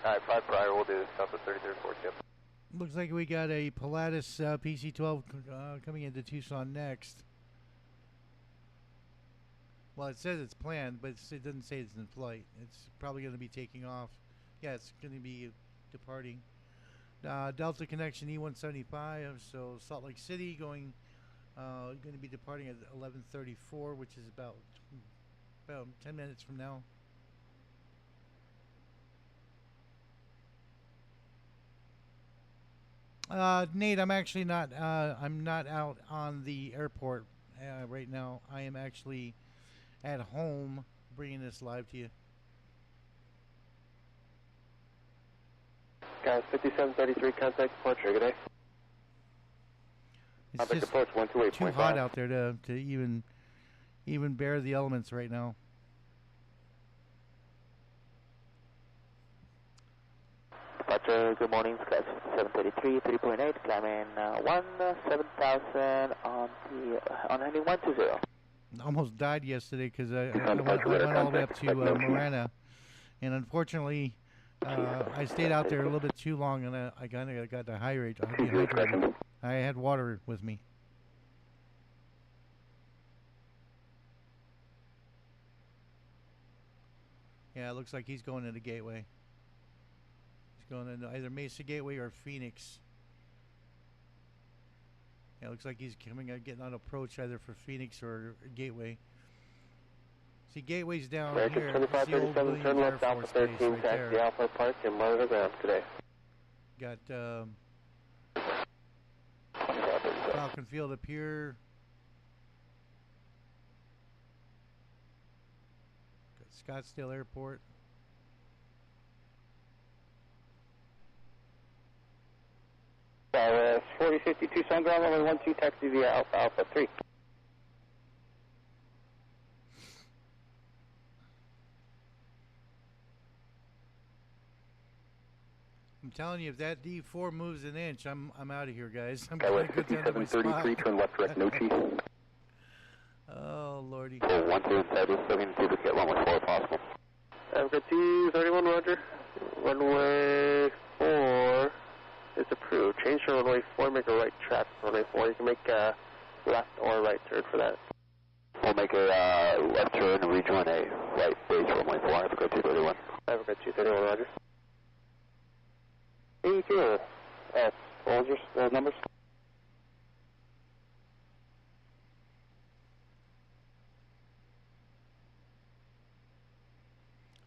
Speaker 7: Alright, 5 prior, we'll do Southwest 3034, Jim.
Speaker 1: Looks like we got a Pilatus PC-12 coming into Tucson next. Well, it says it's planned, but it doesn't say it's in flight. It's probably going to be taking off. Yeah, it's going to be departing. Delta connection E175, so Salt Lake City going to be departing at 11:34, which is about 10 minutes from now. Nate, I'm actually not. I'm not out on the airport right now. I am actually at home, bringing this live to you.
Speaker 5: Guys, 5733, contact departure, good day.
Speaker 1: It's
Speaker 5: Contact
Speaker 1: just
Speaker 5: approach 128.5.
Speaker 1: too hot out there to even bear the elements right now.
Speaker 6: Departure, good morning, Sky 733, 3.8, climbing 17,000 on heading 120.
Speaker 1: Almost died yesterday because I went all the way up to Marana, and unfortunately I stayed out there a little bit too long, and I kind of got dehydrated. I had water with me. Yeah, it looks like he's going into Gateway. He's going into either Mesa Gateway or Phoenix. Yeah, it looks like he's getting on approach either for Phoenix or Gateway. See, Gateway's down here. It's the old Williams
Speaker 5: turn
Speaker 1: Air
Speaker 5: left Alpha
Speaker 1: Force
Speaker 5: 13,
Speaker 1: base right
Speaker 5: taxi
Speaker 1: there.
Speaker 5: Alpha Park and monitor ground today.
Speaker 1: Got Falcon Field up here. Got Scottsdale Airport.
Speaker 5: Dallas 4050 Tucson ground runway 12, taxi via Alpha Alpha 3.
Speaker 1: I'm telling you, if that D4 moves an inch, I'm out of here, guys. I'm
Speaker 5: Dallas
Speaker 1: going to go down to my
Speaker 5: 5733,
Speaker 1: spot.
Speaker 5: turn left direct, no G.
Speaker 1: Oh, lordy.
Speaker 4: 12 inside this, looking to see if we can get runway 4 if possible.
Speaker 5: Africa 231, roger. Runway 4 is approved. Change to runway 4, make a right traffic runway 4. You can make a left or right turn for that.
Speaker 4: We'll make a left turn and rejoin a right base runway 4, Africa 231.
Speaker 5: Africa 231, roger. E2 S, what was your numbers?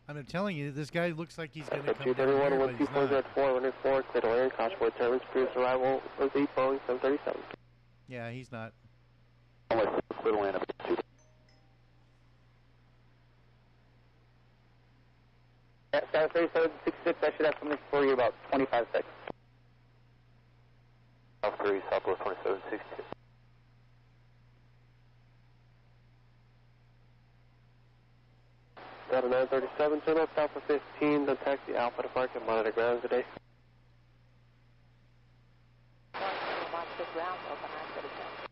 Speaker 1: I'm telling you, this guy looks like he's going to come down
Speaker 5: 231,
Speaker 1: here, but he's
Speaker 5: 124,
Speaker 1: not.
Speaker 5: runway 4, clear to land, caution for turbulence, previous arrival was the Boeing 737.
Speaker 1: Yeah, he's not.
Speaker 4: Runway 4, clear to land, Africa 2.
Speaker 5: Yeah, Sky 3766, I should have something for you about 25 seconds.
Speaker 7: Alpha 3, Southwest 2762.
Speaker 5: Delta 937, turn left Alpha 15, then taxi Alpha to park and monitor ground today.
Speaker 6: Monitor ground, Delta 937.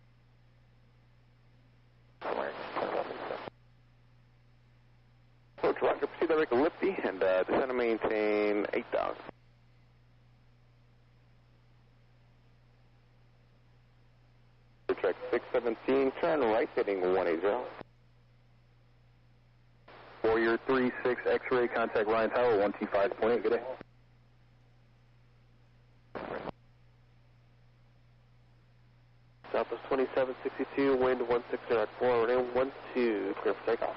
Speaker 3: Approach roger, proceed direct to Lifty and descend and maintain 8,000. Track 617, turn right heading 180.
Speaker 5: Warrior 36, X-ray, contact Ryan Tower, 125.8, good day. Southwest 2762, wind 160 at 4, runway 12, clear for takeoff.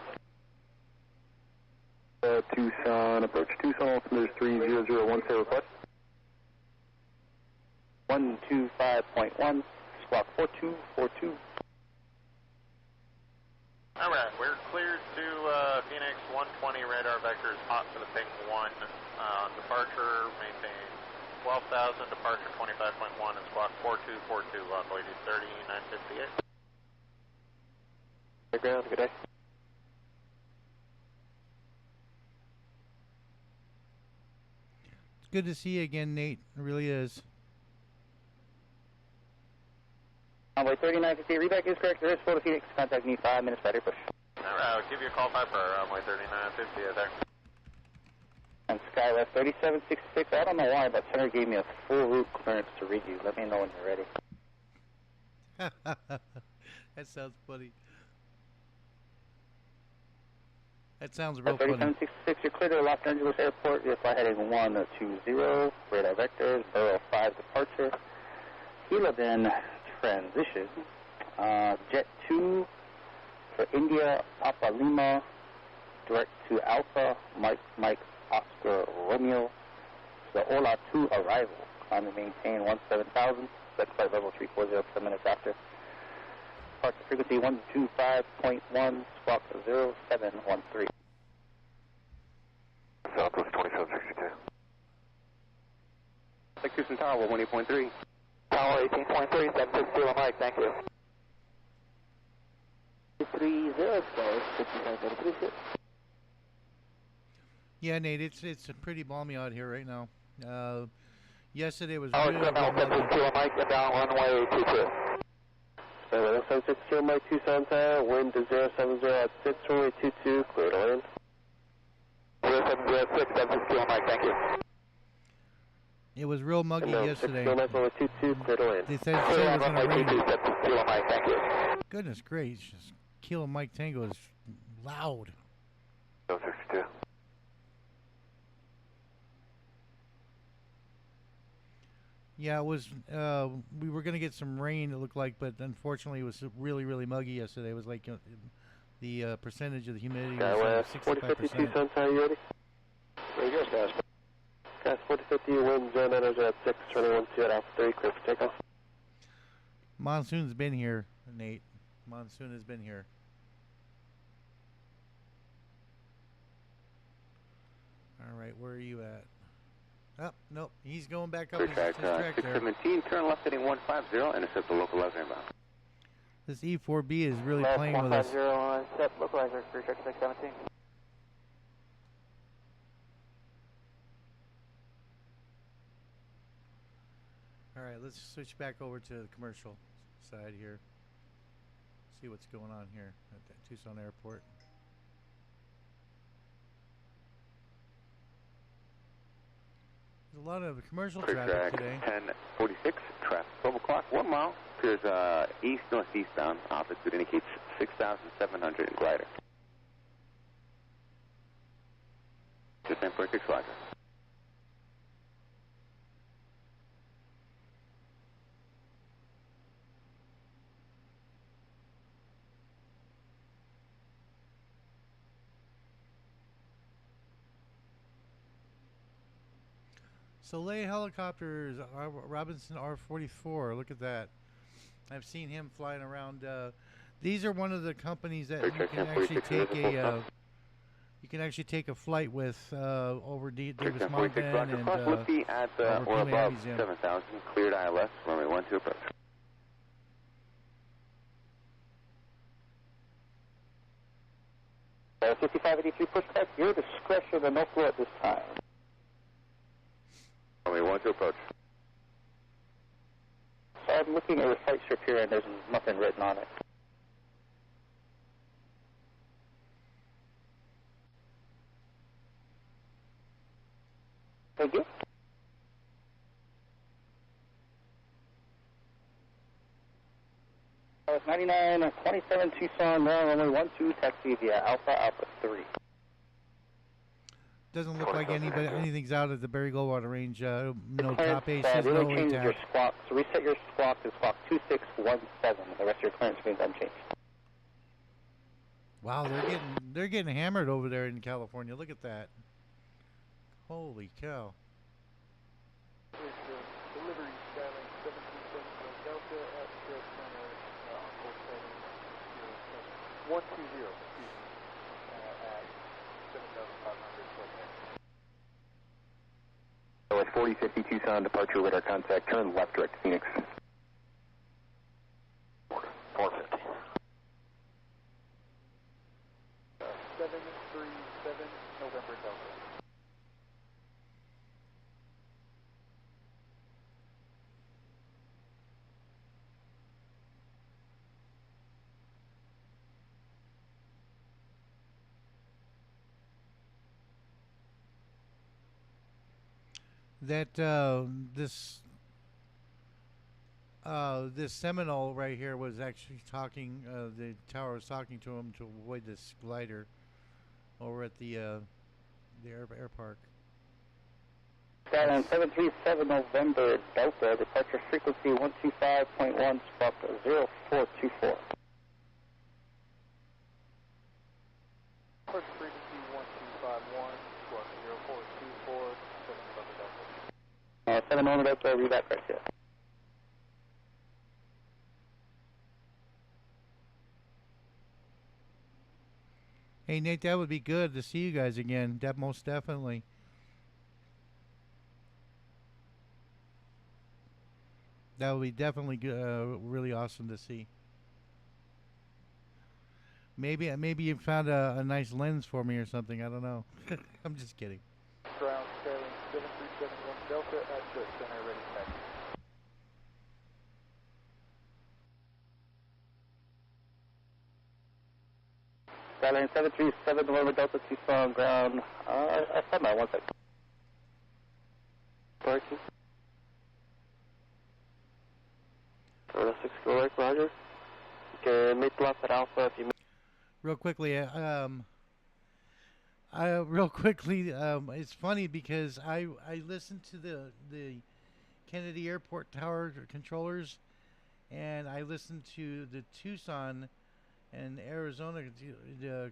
Speaker 5: Tucson, approach Tucson, altimeter 3010, request.
Speaker 4: 125.1, squawk 4242.
Speaker 7: All right, we're cleared to Phoenix 120 radar vectors hot for the ping 1. Departure, maintain 12,000, departure 25.1, and squawk 4242, Lockwood 30958.
Speaker 5: Ground, good day.
Speaker 1: It's good to see you again, Nate. It really is.
Speaker 4: Runway 3958, reback is correct. There is Florida Phoenix. Contact me 5 minutes by push.
Speaker 7: All right, I'll give you a call back for runway 3950 there.
Speaker 4: And Skyleft 3766. I don't know why, but Center gave me a full route clearance to read you. Let me know when you're ready.
Speaker 1: That sounds funny. That sounds real funny.
Speaker 4: 3766, you're clear to Los Angeles Airport. You're fly heading 120, radar vectors, Burrow 5 departure. Hela then transition. Jet 2 for India, Papa Lima, direct to Alpha, Mike, Oscar, Romeo. The Ola 2 arrival. Climb and maintain 17,000. Set flight level 340, 10 minutes after. Departure frequency 125.1, squawk 0713.
Speaker 3: Southwest 2762. Like Tucson Tower, 18.3.
Speaker 7: Tower 18.3, 760 on Mike, thank you.
Speaker 4: 305,
Speaker 1: Yeah, Nate, it's pretty balmy out here right now. Yesterday was
Speaker 7: Tower
Speaker 1: really
Speaker 7: 762 on Mike, down runway 22.
Speaker 5: 762 Mike Tucson Tower, wind to 070 at 6, runway 22, clear to land.
Speaker 7: 0706, 762 on Mike, thank you.
Speaker 1: It was real muggy yesterday.
Speaker 5: 6 Mike, runway 22, clear to land.
Speaker 1: They said it was going to rain.
Speaker 7: 762 on Mike, thank you.
Speaker 1: Goodness gracious. Kilo Mike Tango is loud.
Speaker 3: 762.
Speaker 1: Yeah, it was. We were going to get some rain, it looked like, but unfortunately it was really, really muggy yesterday. It was like the percentage of the humidity was
Speaker 5: 4050
Speaker 1: 65%.
Speaker 5: Tucson Tower, you ready?
Speaker 7: Ready, yours, guys.
Speaker 5: Guys, 4050, wind 090 at 6, runway 12 at Alpha 3, clear for takeoff.
Speaker 1: Monsoon's been here, Nate. Monsoon has been here. All right, where are you at? Oh, nope. He's going back up his track there.
Speaker 3: 617, turn left heading 150, intercept the local 11 inbound.
Speaker 1: This E4B is really playing with us.
Speaker 6: 150 on set, localizer, free check 617.
Speaker 1: All right, let's switch back over to the commercial side here. See what's going on here at the Tucson Airport. There's a lot of commercial traffic today.
Speaker 3: 1046, traffic 12 o'clock, 1 mile, appears east-northeastbound, altitude indicates 6,700 and glider. Just 10.6 flight.
Speaker 1: Soleil Helicopters, Robinson R44. Look at that. I've seen him flying around. These are one of the companies that you can actually take a flight with over Davis Mountain and
Speaker 3: would be at or above 7,000, cleared ILS, runway 12 approach.
Speaker 4: Uh, 5583 pushback, your discretion and no flow at this time.
Speaker 3: Runway 12 approach.
Speaker 4: So I'm looking at the flight strip here and there's nothing written on it. Thank you. It's 9927 Tucson, runway 12, taxi via Alpha 3.
Speaker 1: doesn't look like anything's out at the Barry Goldwater range. No
Speaker 4: Clearance,
Speaker 1: top aces, no
Speaker 4: really change your
Speaker 1: ATAC.
Speaker 4: squawk. So reset your squawk to squawk 2617. The rest of your clearance remains unchanged.
Speaker 1: Wow, they're getting hammered over there in California. Look at that. Holy cow.
Speaker 2: Delivery Skyline 737 Delta at Short Center, 120, excuse me, at 7,500 Short Center.
Speaker 4: So at 4050 Tucson, departure radar contact, turn left direct to Phoenix. 450.
Speaker 2: 737 November Delta.
Speaker 1: That this Seminole right here was actually talking. The tower was talking to him to avoid this glider over at the air park.
Speaker 4: Skyline 737 November Delta, departure frequency 125.1, squawk 0424.
Speaker 2: First frequency 1251, squawk 0424, 7 November Delta.
Speaker 4: 7 November Delta, read that right here.
Speaker 1: Hey Nate, that would be good to see you guys again. Most definitely. That would be definitely really awesome to see. Maybe you found a nice lens for me or something. I don't know. I'm just kidding.
Speaker 2: Ground Skyline 7371 Delta at Short Center, ready to taxi.
Speaker 4: Skyline 737 November Delta, Tucson, ground. I said my 1 second.
Speaker 5: Parking. 6 go right, Roger. You can make left at Alpha if you
Speaker 1: Real quickly, it's funny because I listened to the Kennedy Airport Tower controllers, and I listened to the Tucson and Arizona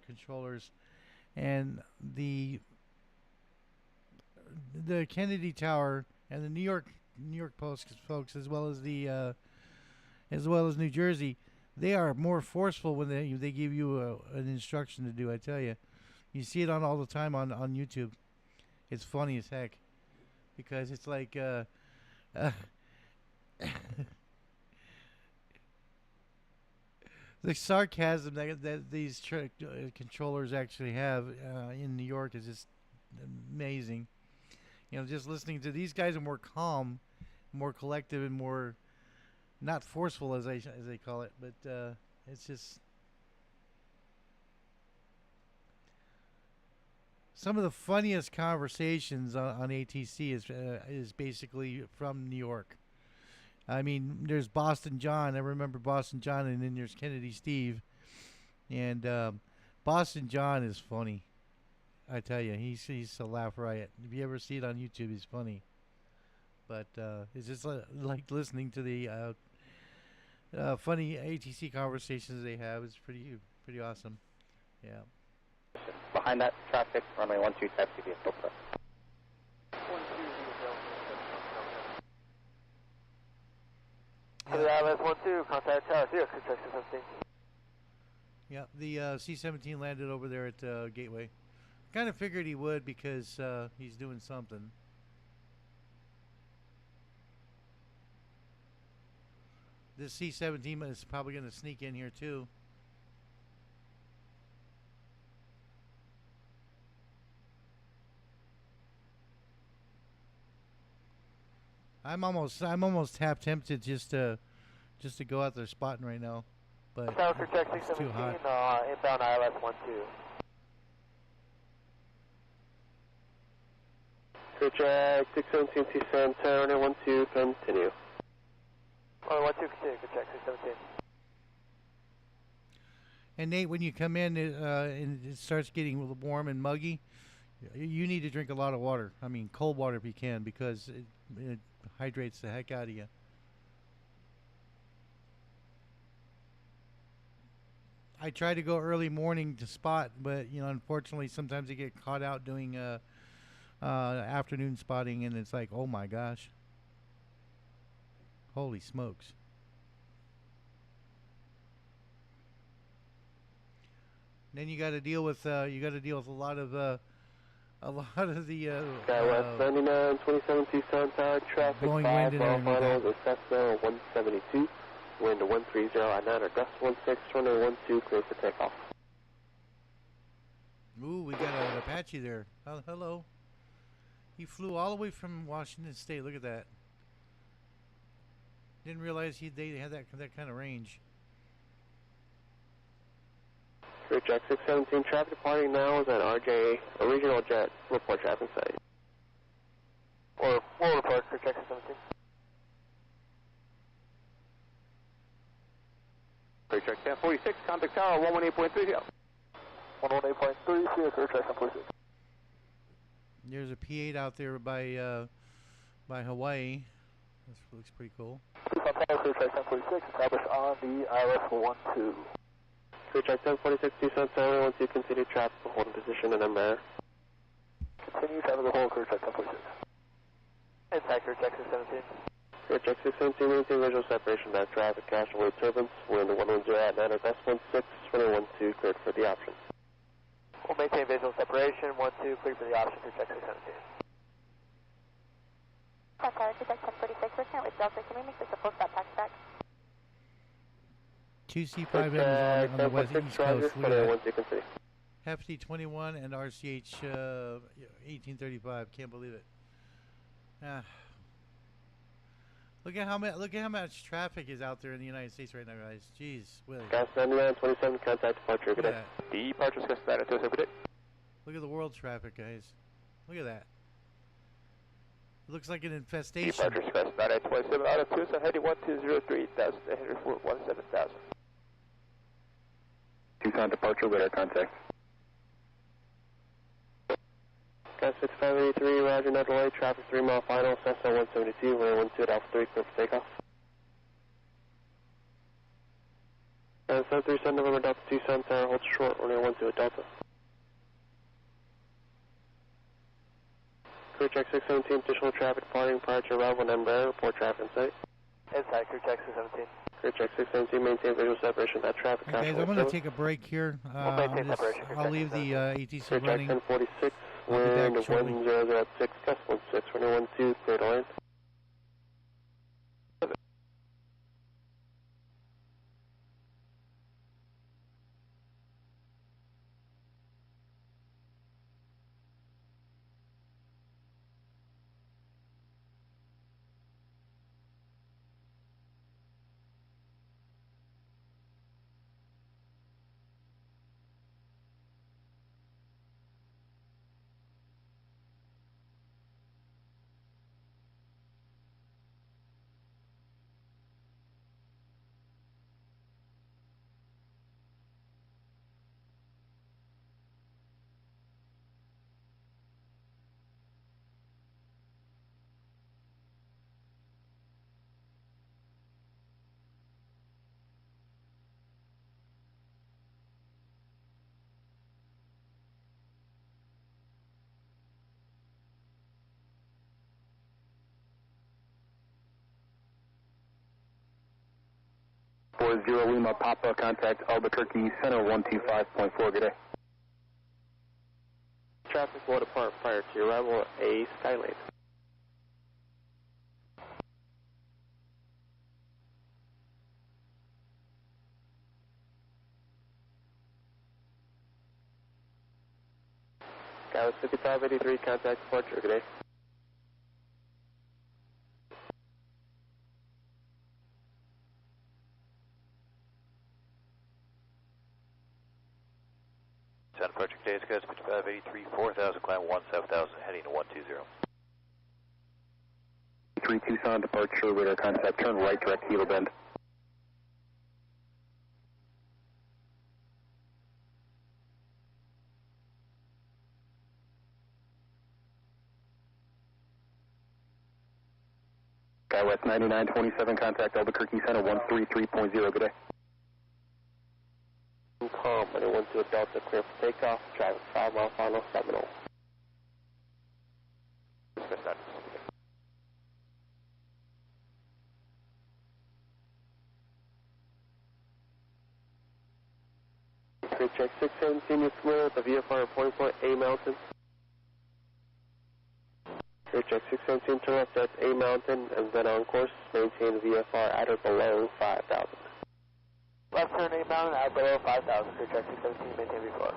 Speaker 1: controllers, and the Kennedy Tower and the New York Post folks, as well as New Jersey. They are more forceful when they give you an instruction to do. I tell you, you see it on all the time on YouTube. It's funny as heck because it's like the sarcasm that these controllers actually have in New York is just amazing. You know, just listening to these guys are more calm, more collective, and more not forceful as they call it, but it's just some of the funniest conversations on ATC is basically from New York. I mean, there's Boston John. I remember Boston John, and then there's Kennedy Steve, and Boston John is funny. I tell you, he's a laugh riot. If you ever see it on YouTube, he's funny. But it's just like listening to the funny ATC conversations they have. It's pretty awesome. Yeah.
Speaker 4: Behind that traffic, runway 12, taxi vehicle press.
Speaker 2: 120 Delta, 7
Speaker 8: To the ILS 12, contact Tower 0, Construction 17.
Speaker 1: Yeah, the C-17 landed over there at Gateway. Kind of figured he would because he's doing something. This C-17 is probably going to sneak in here too. I'm almost half tempted just to go out there spotting right now, but
Speaker 8: Tower for check
Speaker 1: it's too hot.
Speaker 8: Inbound ILS 12.
Speaker 5: Crew check 617 Tucson, Tower 12, continue.
Speaker 8: 12, continue, good check 617.
Speaker 1: And Nate, when you come in and it starts getting a little warm and muggy, you need to drink a lot of water. I mean, cold water if you can, because it hydrates the heck out of you. I try to go early morning to spot, but you know, unfortunately, sometimes I get caught out doing afternoon spotting, and it's like, oh my gosh, holy smokes! Then you got to deal with a lot of the
Speaker 5: West 99, 27 Tucson Tower, traffic
Speaker 1: blowing
Speaker 5: 5
Speaker 1: wind and
Speaker 5: mile
Speaker 1: everything like
Speaker 5: final,
Speaker 1: that.
Speaker 5: the Cessna 172, wind 130 at 9, or gust 16, runway 12, clear for takeoff.
Speaker 1: Ooh, we got an Apache there. Oh, hello. He flew all the way from Washington State. Look at that. Didn't realize they had that kind of range.
Speaker 5: Clear Jack 617, traffic departing now is at RJ, a regional jet, report traffic site.
Speaker 8: Or we'll report for Jack 617.
Speaker 3: Clear Check 1046, contact tower 118.30.
Speaker 8: 118.3, clear Jack 1046.
Speaker 1: There's a P8 out there by Hawaii. This looks pretty cool.
Speaker 8: Tucson Tower, clear Jack 1046, established on the ILS-12.
Speaker 5: Clear Jack 1046, Tucson Tower 12, continue traffic, hold in position and Embraer.
Speaker 8: Continue traffic, hold, clear Jack 1046. Inside clear Jack 617.
Speaker 5: Clear Jack 617, maintain visual separation, back traffic, cash away turbulence, wind 110 at 9, or gust 16, runway 12, cleared for the option.
Speaker 8: We'll maintain visual separation, 12, clear for the option for Jack 617.
Speaker 6: Tower, Jack 1046, we're currently with Delta. Can we make this a full stop taxiback?
Speaker 1: 2C5M is on the west east coast. Look at that.
Speaker 5: See.
Speaker 1: Hefty 21 and RCH 1835. Can't believe it. Look at how much traffic is out there in the United States right now, guys. Jeez, Willie.
Speaker 5: Gas 99, 27, contact departure, good day.
Speaker 3: Departure Gus 927, good day.
Speaker 1: Look at the world traffic, guys. Look at that. It looks like an infestation.
Speaker 3: Departure Gus 927, out of Tucson, heading 1203,000, 17,000.
Speaker 4: Tucson departure, radar contact.
Speaker 5: Gas 6583, roger, no delay, traffic 3 mile final, Cessna 172, runway 12 at Alpha 3, clear for takeoff. 737 November Delta Tucson Tower, hold short, runway 12 at Delta. Clear Check 617, additional traffic departing prior to arrival on Embraer, report traffic in sight.
Speaker 8: Inside clear Jack 617.
Speaker 5: Clear Check 617, maintain visual separation, that traffic.
Speaker 1: Okay, guys, I'm going to take a break here. I'll leave the ATC
Speaker 5: Clear Check
Speaker 1: running.
Speaker 5: 1046,
Speaker 1: I'll be
Speaker 5: wind
Speaker 1: back shortly.
Speaker 5: 100 at 6, gust 16, runway 12, clear to land.
Speaker 4: Zero Lima Papa, contact Albuquerque Center 125.4, good day.
Speaker 5: Traffic will depart prior to arrival at A Skylane. Dallas 5583, contact departure, good day.
Speaker 9: Sound approaching Days Gus 5583, 4000, climb 17,000, heading to 120.
Speaker 4: 3 Tucson departure, radar contact, turn right, direct Hilo Bend. Skywest 9927, contact Albuquerque Center 133.0, good day.
Speaker 5: runway 12 Delta, clear for takeoff, traffic 5 mile final, Seminole. Clear check 617, you're familiar with the VFR reporting point A Mountain. Clear check 617 to left, that's A Mountain, and then on course, maintain VFR at or below 5,000.
Speaker 8: Left turn 8 Mountain at below 5,000. Clear check 617, maintain VFR.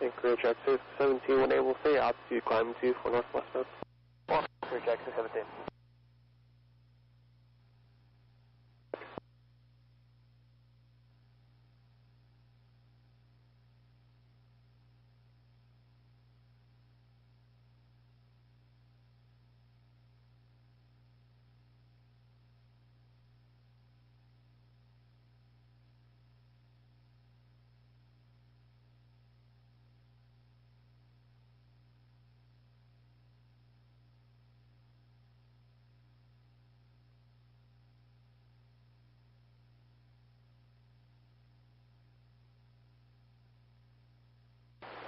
Speaker 5: And clear check 617, when able to say altitude climbing 2 for northwest node.
Speaker 8: Clear check 617.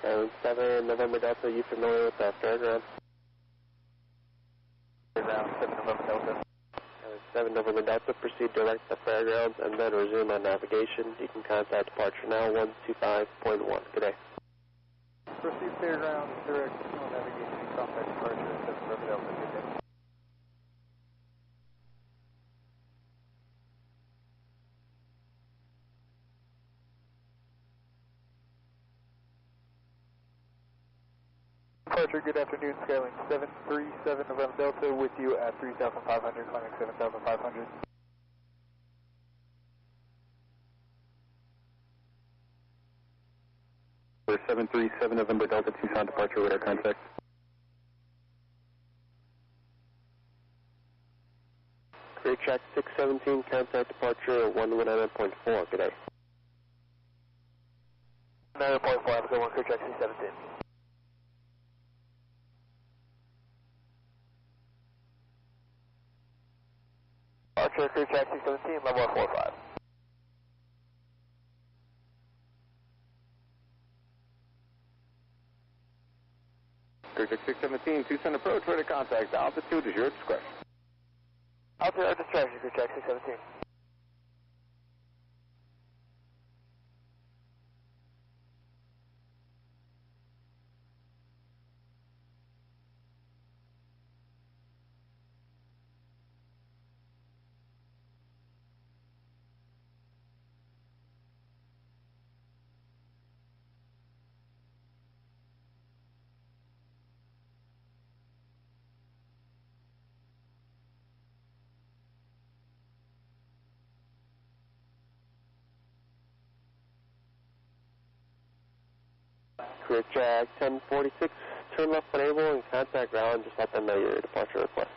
Speaker 5: And 7 November Delta, you familiar with that fairground?
Speaker 8: Fairground, 7 November Delta.
Speaker 5: 7 November Delta, proceed direct to the fairgrounds and then resume on navigation. You can contact departure now, 125.1. Good day.
Speaker 8: Proceed fairground, direct on navigation, contact departure, 7 November Delta. Good day. Departure, good afternoon, Skylink 737 November Delta with you at 3,500, climbing 7,500.
Speaker 4: For 737 November Delta, Tucson departure, radar contact.
Speaker 5: Clear check 617, contact departure 119.4. Good day.
Speaker 8: 9.4, have a good one, clear check 617. Archer, clear check 617, level 45.
Speaker 3: Clear check 617, Tucson approach, radar contact. Altitude is your discretion.
Speaker 8: Altitude, our discretion, clear check 617.
Speaker 5: Clear check 1046, turn left when able and contact ground. Just let them know your departure request.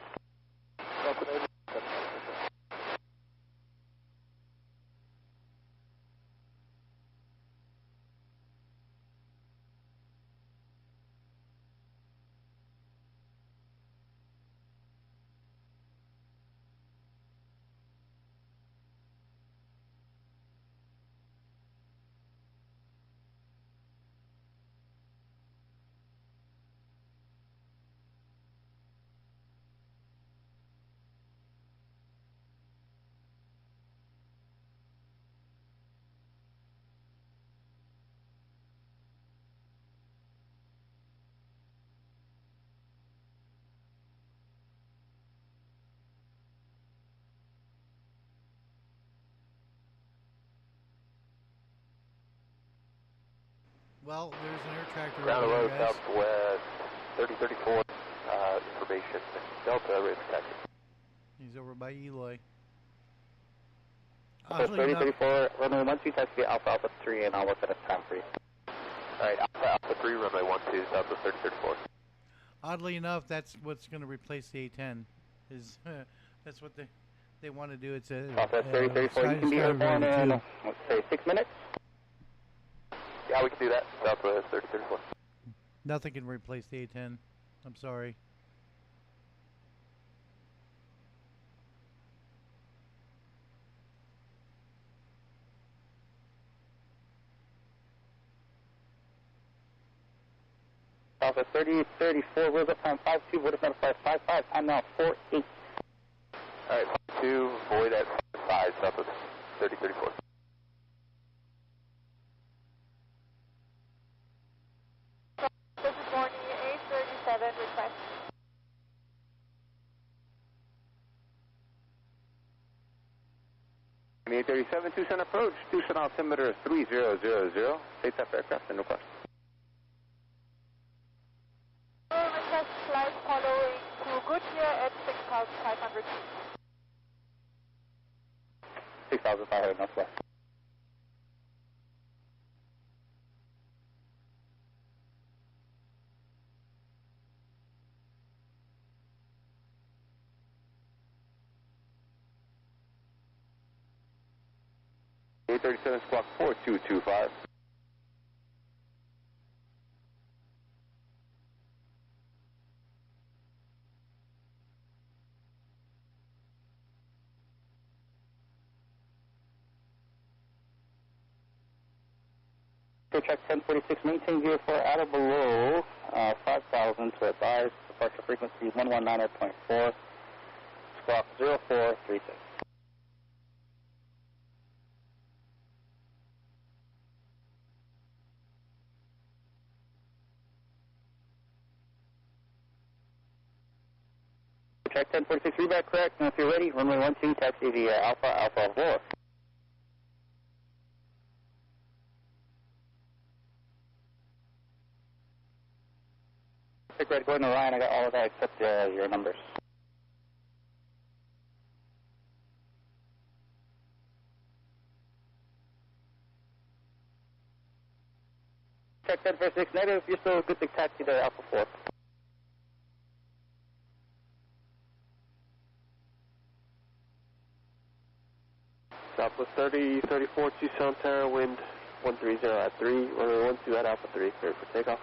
Speaker 1: Well, there's an air tractor
Speaker 5: Ground
Speaker 1: over
Speaker 5: low
Speaker 1: there, guys.
Speaker 5: southwest, 3034, information, Delta, ready for taxi.
Speaker 1: He's over by Eloy.
Speaker 4: Southwest
Speaker 1: Oddly enough,
Speaker 4: 3034, runway 12, taxi Alpha Alpha 3, and I'll work at a time for you.
Speaker 5: Alright, Alpha 3, runway 12, southwest 3034.
Speaker 1: oddly enough, that's what's going to replace the A10. Is that's what they want to do. It's a
Speaker 4: Southwest 3034, you can be airborne in, let's say, 6 minutes.
Speaker 5: Yeah, we can do that, southwest 3034.
Speaker 1: Nothing can replace the A10. I'm sorry.
Speaker 4: Southwest 3034, wheels up time 52, void at 55, time now 48.
Speaker 5: Alright, 2, void at 5, southwest 3034.
Speaker 6: This is Morning 837, request.
Speaker 3: And 837, Tucson approach, Tucson altimeter 3000, take that aircraft and request.
Speaker 6: Request flight following to Goodyear at 6,500 feet.
Speaker 4: 6,500 northwest.
Speaker 3: A37 squawk 4225.
Speaker 4: Check 1046, maintain 04 out of below 5,000 to advise departure frequency 119.4, squawk 0436. Check 1046, read back correct, and if you're ready, runway 12, taxi via Alpha Alpha 4. Pick red, going to Ryan, I got all of that except your numbers. Check 1046, negative, you're still good to taxi to Alpha 4.
Speaker 5: Southwest 3034, Tucson Tower, wind 130 at 3, runway 12 at Alpha 3, ready for takeoff.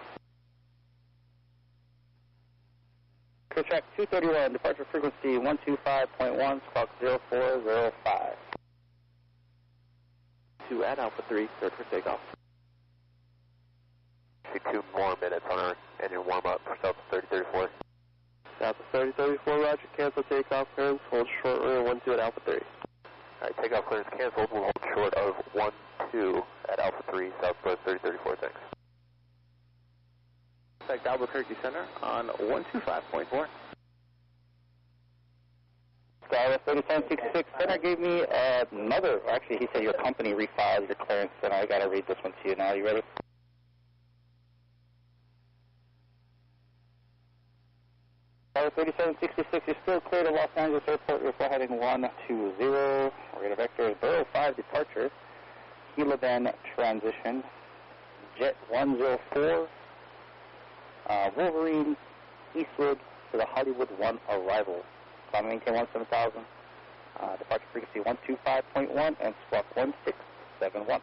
Speaker 4: Clear track 231, departure frequency 125.1, squawk 0405.
Speaker 5: 2 at Alpha 3, ready for takeoff. 2 more minutes on our engine warm-up for Southwest 3034. Southwest 3034, roger, cancel takeoff clearance, hold short runway 12 at Alpha 3. Alright, takeoff clearance canceled, we'll hold short of 12 at Alpha 3, Southwest 3034, thanks.
Speaker 3: Contact Albuquerque Center on 125.4.
Speaker 4: Skyler 3766, Center gave me another, actually he said your company refiled your clearance, and I gotta read this one to you now, you ready? Skyler 3766, you're still clear to Los Angeles Airport, you're flight heading 120, radar vector is Burrow 5 departure, Gila Bend transition, Jet 104, Wolverine, Eastwood to the Hollywood 1 arrival. Climb maintain 17,000, departure frequency 125.1 and squawk 1671.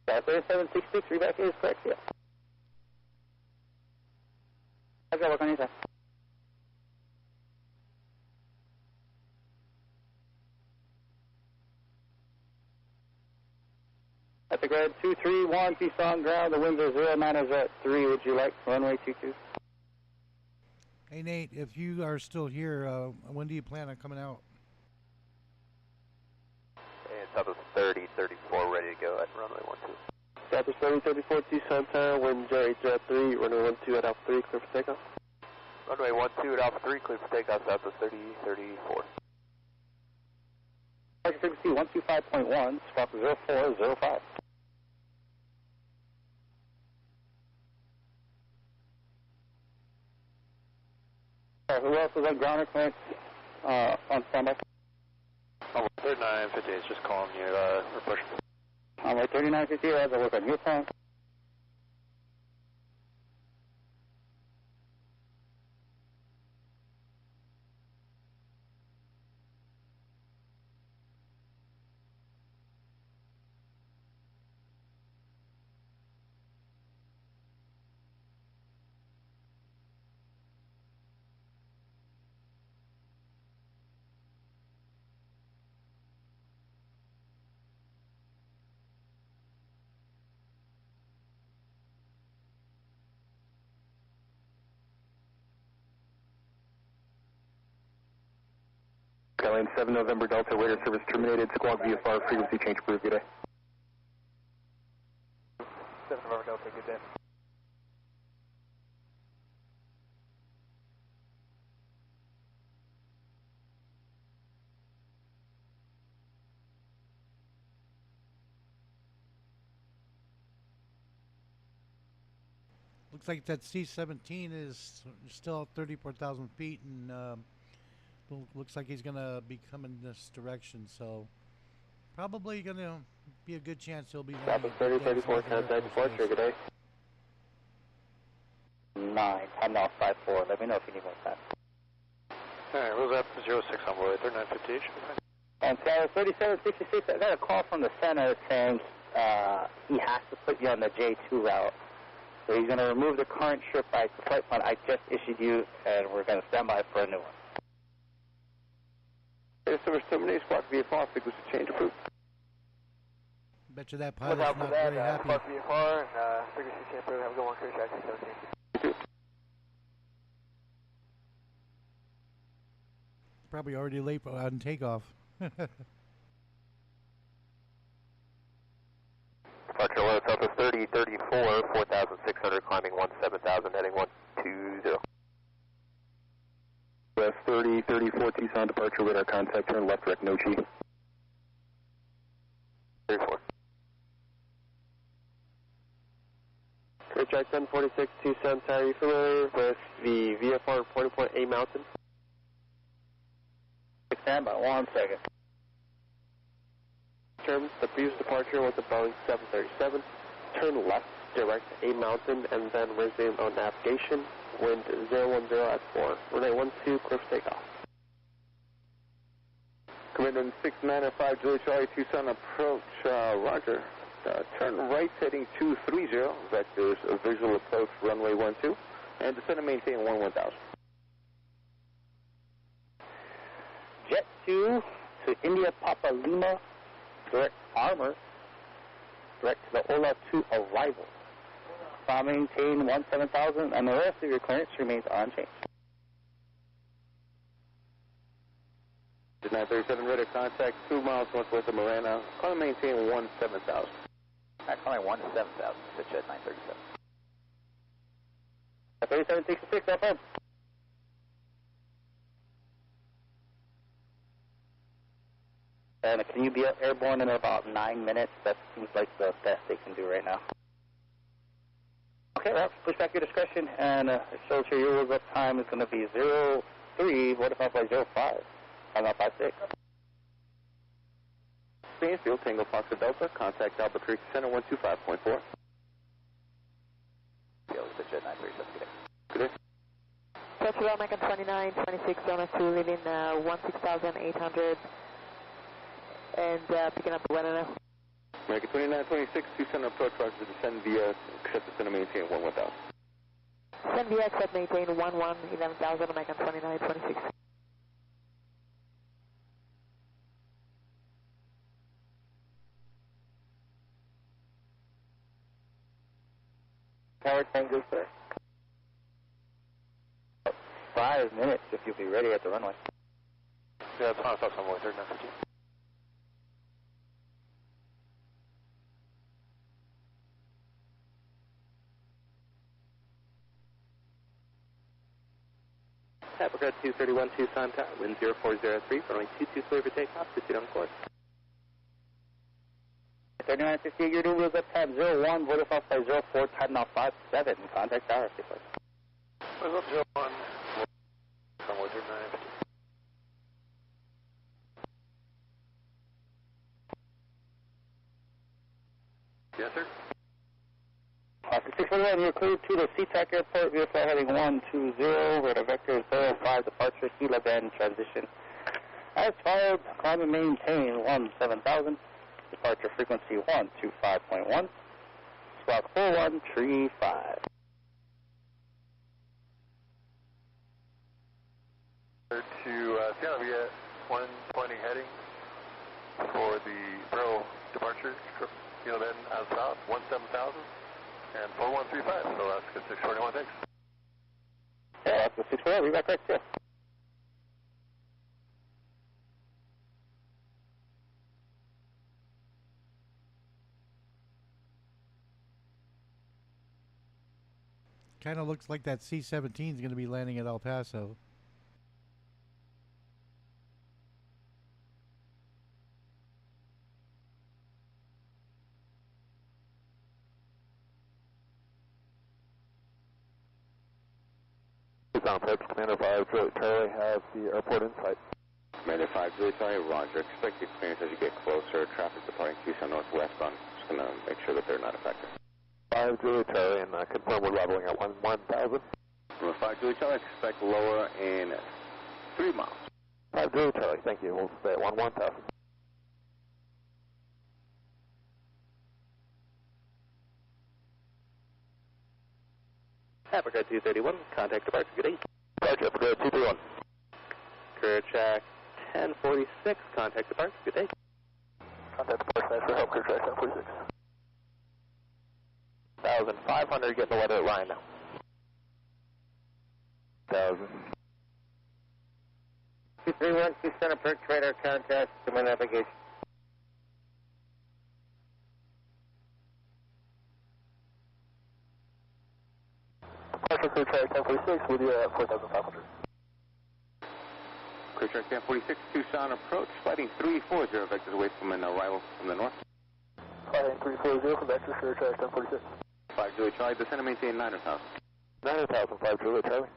Speaker 4: Sky 3766, reback is correct, yeah. Roger, work on your side. At the grade 231, Tucson ground, the winds are 09 at 3, would you like runway 22?
Speaker 1: Hey Nate, if you are still here, when do you plan on coming out?
Speaker 5: And
Speaker 9: Southwest 3034, ready to go at runway 12.
Speaker 5: Southwest 3034, Tucson Tower, wind 0803, runway 12 at Alpha 3, clear for takeoff.
Speaker 9: Runway 12 at Alpha 3, clear for takeoff, Southwest 3034.
Speaker 4: Departure frequency 125.1, squawk 0405. Who else is on ground clearance on standby?
Speaker 9: 3958, just calling you, we're pushing.
Speaker 4: Runway 3950, as I work on your plan.
Speaker 5: Lane 7 November Delta, waiter service terminated, squawk VFR, frequency change approved, good day.
Speaker 8: 7 November Delta, good day.
Speaker 1: Looks like that C-17 is still at 34,000 feet, and looks like he's gonna be coming this direction. So probably gonna be a good chance he'll be.
Speaker 5: Southwest 3034, contact departure, good day.
Speaker 4: 9, time now 54. Let me know if you need more time.
Speaker 9: Alright, what was that? 06 on board, 3958, should be fine.
Speaker 4: And Seattle 3766, I got a call from the center saying he has to put you on the J2 route. So he's going to remove the current trip by the flight plan I just issued you, and we're going to stand by for a new one.
Speaker 5: Air service terminated, squawk VFR, frequency change approved.
Speaker 1: Bet you that
Speaker 8: Look
Speaker 1: pilot's
Speaker 8: out for
Speaker 1: not
Speaker 8: that,
Speaker 1: very happy.
Speaker 8: squawk VFR, and frequency change approved. Have a good one, clear track 17.
Speaker 1: Probably already late on takeoff.
Speaker 9: Departure low, Southwest 3034, 4,600, climbing 17,000, heading 120.
Speaker 5: West 3034, Tucson departure, radar contact, turn left, direct, no G.
Speaker 9: 34.
Speaker 5: Clear track 1046, Tucson Tower, are you familiar with the VFR reporting point A Mountain?
Speaker 4: Stand by 1 second.
Speaker 5: Terms, the previous departure was a Boeing 737. Turn left, direct A Mountain, and then resume on navigation. Wind 010 at 4. Runway 12, clear for takeoff.
Speaker 3: Command 6905, Julie Charlie, Tucson approach, roger. Turn right heading 230, vectors visual approach runway 12, and descend and maintain 1000.
Speaker 4: Jet 2 to India Papa Lima, direct armor, direct to the Ola 2 arrival. Maintain 17,000, and the rest of your clearance remains unchanged.
Speaker 3: 937 radar contact, 2 miles northwest of Marana. Call and maintain 17,000.
Speaker 9: Alright, calling 17,000, pitch at 937.
Speaker 4: 3766, FM. And can you be airborne in about 9 minutes? That seems like the best they can do right now. Okay, well, push back your discretion, and it shows here your up time is going to be 03, what if I play 05? I'm not 56.
Speaker 3: Spainfield, Tango Foxtrot Delta, contact Albuquerque Center 125.4.
Speaker 9: Yeah, let's pitch at 937, good day.
Speaker 3: Good day.
Speaker 6: Touch American 29, 26, zone 2, leaving 16,800, and picking up the weather now.
Speaker 3: American 2926, Tucson approach, roger to descend via, accept descend and maintain 1000.
Speaker 6: Send via accept, maintain 11,000, American 29, 26.
Speaker 4: Tower Tango, sir. 5 minutes if you'll be ready at the runway.
Speaker 9: Yeah, it's on, stop somewhere, 3950.
Speaker 2: Africa 231 Tucson Tower, wind 0403, runway 22 clear for takeoff, proceed on course.
Speaker 4: 3958, your new wheels up time 01, void off by 04, time now 57, contact tower, please.
Speaker 7: Wheels up 01, runway 39. Yes, sir.
Speaker 4: 641, you're cleared to the SeaTac Airport, VFL heading 120, radar vector 05, departure, Gila Bend, transition. As fired, climb and maintain 17,000, departure frequency 125.1, squawk 4135.
Speaker 7: To Sierra Via 120 heading for the Bro departure, Gila Bend out south, 17,000. And 4135, so that's good 641, thanks.
Speaker 4: Yeah, that's the 641, we got correct, yeah.
Speaker 1: Kind of looks like that C-17 is going to be landing at El Paso.
Speaker 9: Tucson Approach, Commander 5, Charlie has the airport in sight.
Speaker 3: Commander 5, Charlie, roger. Expect the clearance as you get closer. Traffic departing Tucson northwestbound. Just going to make sure that they're not affected.
Speaker 9: 5 Charlie, and confirm we're leveling at 1,000.
Speaker 3: Number 5 Charlie, expect lower in 3 miles.
Speaker 9: 5 Charlie, thank you. We'll stay at 1,000.
Speaker 2: Africa 231, contact departure, good day.
Speaker 9: Departure, Africa 231.
Speaker 2: Courier track 1046, contact departure, good day.
Speaker 9: Contact departure, thanks for help, Courier track 1046. 1,500, getting the weather at Ryan now. 1,000.
Speaker 4: 231, Tucson approach, radar contact, to my navigation.
Speaker 9: Departure, Courier track 1046 with you at 4,500.
Speaker 3: Courier track 1046, Tucson approach, sliding 340 vectors away from an arrival from the north.
Speaker 9: Sliding 340 from vector, Courier track 1046.
Speaker 3: 5 Charlie, descend and maintain 9,000.
Speaker 9: 9,000, 5 Charlie.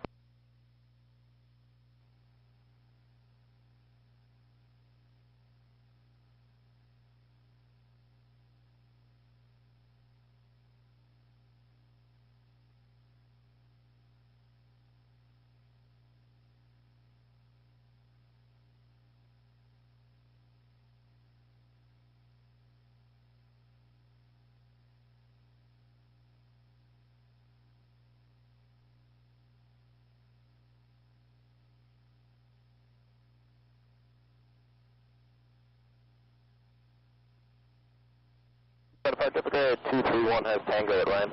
Speaker 9: Certified Jupiter 231 has Tango at Ryan.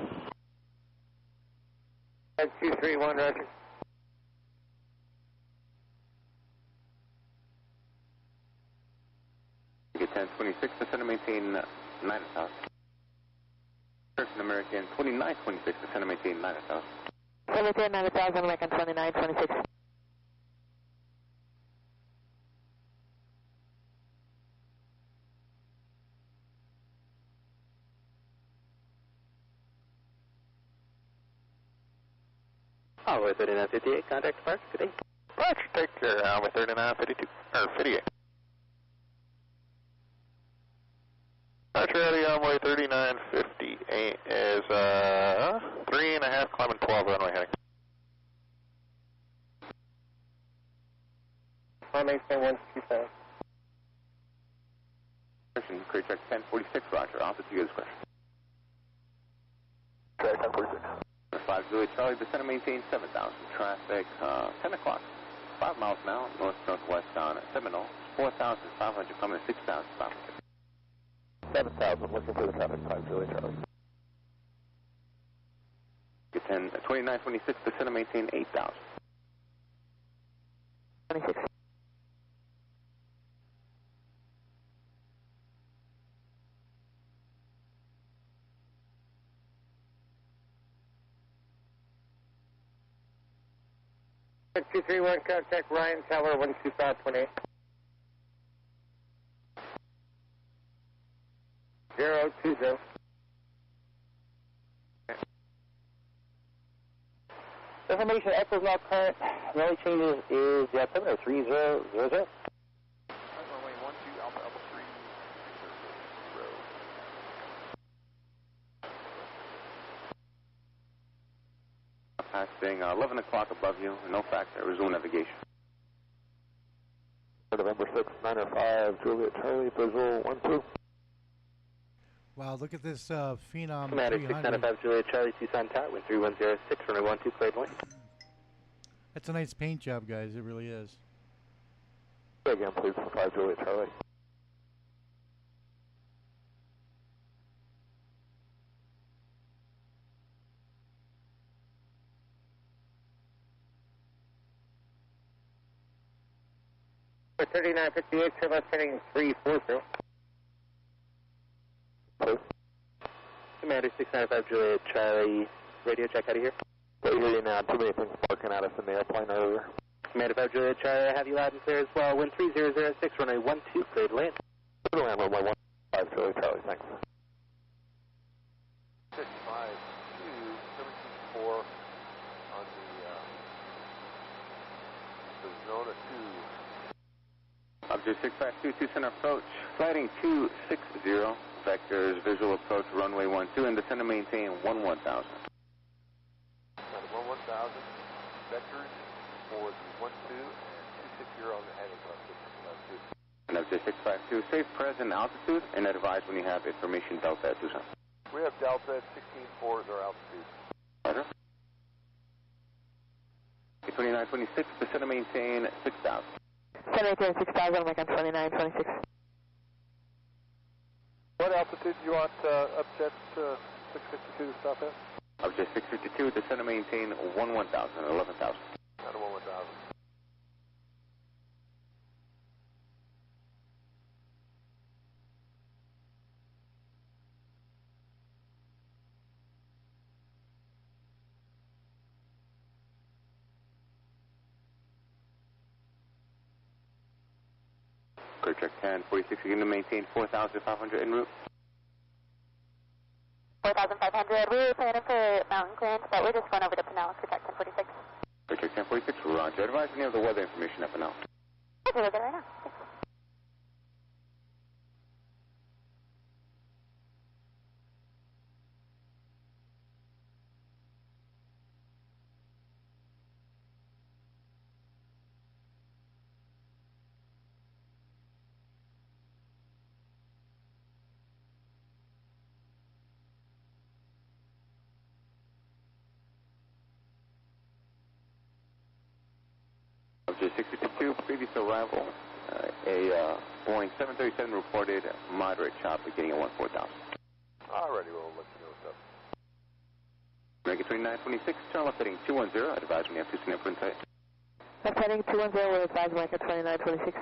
Speaker 4: 231, roger.
Speaker 3: Get 1026, descend and maintain 9,000. Person American 2926, descend and maintain 9,000.
Speaker 6: 9,000, American 2926.
Speaker 2: Runway 3958, contact departure, good day.
Speaker 9: Roger, take care, runway 3952, or 58. Departure ready, runway 3958 is 3.5, climbing 12, runway heading.
Speaker 4: Maintain 127.
Speaker 3: Question, Courier track 1046, roger. Altitude is question.
Speaker 9: Track 1046.
Speaker 3: 5 Charlie, descend and maintain 7,000. Traffic, 10 o'clock. 5 miles now, north-northwest on Seminole. 4,500, coming to 6,500.
Speaker 9: 7,000, looking for the traffic, 5 Charlie.
Speaker 3: Get 2926, descend and maintain 8,000.
Speaker 6: 26.
Speaker 5: 231, contact Ryan Tower 12528. 020.
Speaker 4: Information echoes now current. The only changes is the altimeter 3000.
Speaker 7: Runway 12, Alpha Alpha 3, 0.
Speaker 3: Passing 11 o'clock above you, no factor, resume navigation.
Speaker 9: November 6, 905, Juliet Charlie, visual 12.
Speaker 1: Wow, look at this Phenom
Speaker 4: Commander
Speaker 1: 300.
Speaker 4: 695 Juliet Charlie, Tucson Tower, wind 3106, runway 12, cleared lane.
Speaker 1: That's a nice paint job, guys. It really is.
Speaker 9: Say again, please, for 5 Juliet Charlie.
Speaker 5: For 3958, turn left heading 340.
Speaker 9: Please.
Speaker 4: Commander 695 Juliet Charlie, radio check out of here.
Speaker 9: I hear you now. Too many things barking at us in the airplane earlier.
Speaker 4: Commander 5 Juliet Charlie, I have you loud and clear as well. Wind 3006, runway 12, cleared lane.
Speaker 9: Clear land, runway 15 Juliet Charlie, thanks.
Speaker 7: 652, 174 on the Zona 2.
Speaker 3: Object 652, Tucson approach, flighting 260, vectors, visual approach, runway 12, and descend and maintain 11,000.
Speaker 7: 11,000, vectors for the 12 and 260 on the heading of 652.
Speaker 3: And object 652, safe present altitude, and advise when you have information Delta at Tucson.
Speaker 7: We have Delta at 16.4 as our altitude.
Speaker 3: Roger. 2926, descend and maintain 6,000.
Speaker 6: 786,000, Mike on 2926.
Speaker 7: What altitude do you want upset 652 to stop at?
Speaker 3: Object 652, descend and maintain 11,000.
Speaker 7: Out of 11,000.
Speaker 3: Clear check 1046, you're going to maintain 4,500 en route.
Speaker 6: 4,500. We were planning for mountain clearance, but we're just going over to Pinellas for check 1046.
Speaker 3: Clear check 1046, roger. Advise when you have the weather information up and out.
Speaker 6: Okay, we'll get it right now. Thanks.
Speaker 3: Object 652, previous arrival, a Boeing 737 reported moderate chop beginning at 14,000.
Speaker 7: Alrighty, we'll let you know what's up.
Speaker 3: American 2926, turn left heading 210, advise when you have Tucson airport tight.
Speaker 6: Left heading 210, we'll advise Mike at 2926.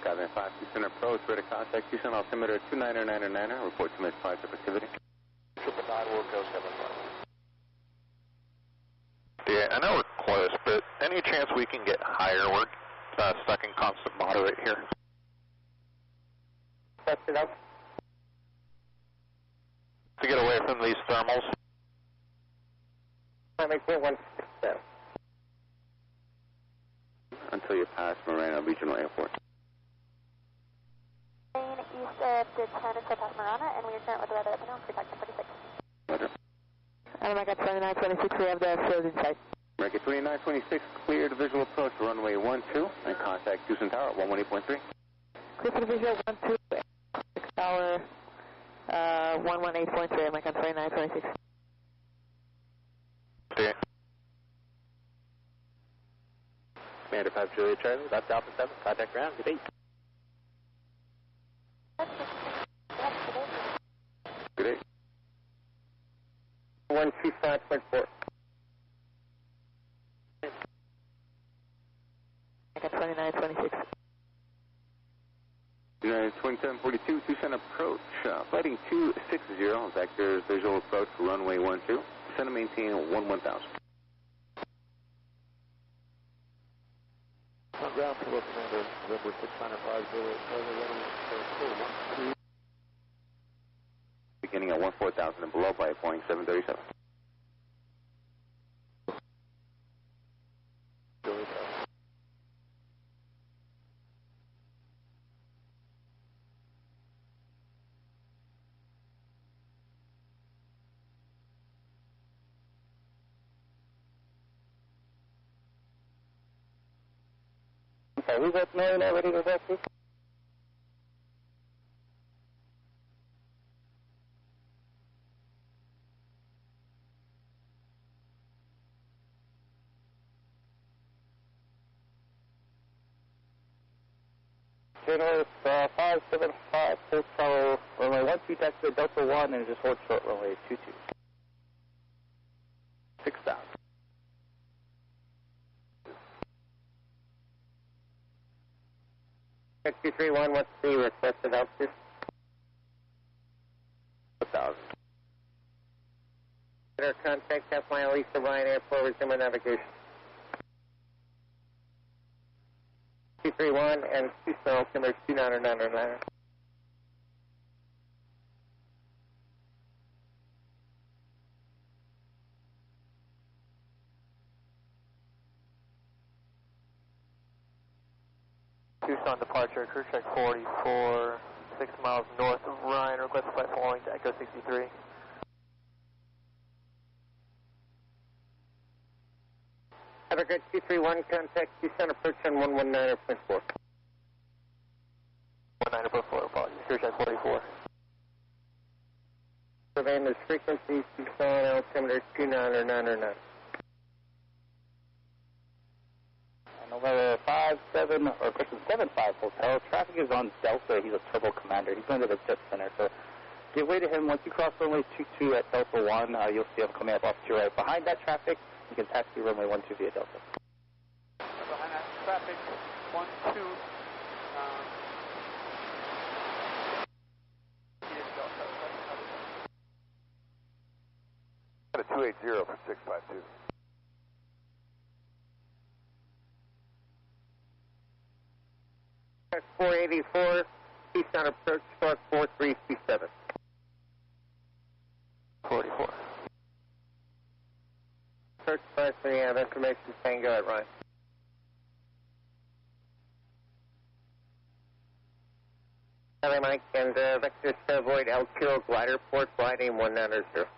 Speaker 3: Skyline 5, Tucson approach, ready to contact Tucson altimeter 29999, report to mid-flight activity.
Speaker 7: 999 will go 75.
Speaker 10: Yeah, I know we're close, but any chance we can get higher? We're stuck in constant moderate here.
Speaker 5: Test it up.
Speaker 10: To get away from these thermals.
Speaker 5: I maintain 167.
Speaker 3: Until you pass Marana Regional Airport.
Speaker 6: East of the 10 is past Marana, and we are current with the weather at Pinellas for check 1046.
Speaker 3: Roger.
Speaker 6: And Mike at 2926, we have the field in sight.
Speaker 3: American 2926, cleared visual approach, runway 12, and contact Tucson Tower at 118.3.
Speaker 6: Clear for the visual 12, 6 tower, 118.3, Mike on 2926.
Speaker 10: Yeah.
Speaker 4: Commander 5 Juliet Charlie, left Alpha 7, contact ground, good day.
Speaker 3: Good day.
Speaker 5: 125.4.
Speaker 6: Mike at 2926.
Speaker 3: approach, flighting 260, vectors visual approach for runway 12, descend and maintain 1000.
Speaker 8: On ground, Kilo Commander, November 6950,
Speaker 3: Beginning at 14,000 and below by Boeing 737.
Speaker 4: Okay, who's that millionaire ready to rescue? General 575, full throttle, runway 12, taxi Delta 1, and just hold short runway 22.
Speaker 3: 6,000.
Speaker 4: X231, what's the requested altitude?
Speaker 3: 1,000.
Speaker 4: Contact half mile east of Ryan Airport, resume navigation. 231 and Tucson, altimeter 2999.
Speaker 2: Tucson departure, crew check 44, 6 miles north of Ryan, request flight following to Echo 63.
Speaker 4: Have a good 231, contact Tucson approach on 119.4.
Speaker 2: 19.4, apologies, crew check 44.
Speaker 4: Surveying this frequency, Tucson, altimeter 2999. November 57, or question 75 hotel. Traffic is on Delta. He's a turbo commander. He's going to the tip center. So give way to him. Once you cross runway 22 at Delta 1, you'll see him coming up off to your right. Behind that traffic, you can taxi runway 12 via Delta.
Speaker 8: behind that traffic, 12.
Speaker 9: Got a 280 for 652.
Speaker 4: At 484, Tucson approach, spark 4327.
Speaker 2: 44.
Speaker 4: Search 53, have information, Tango at Ryan. Hello, Mike, and vectors to avoid El Tiro glider port, gliding 190.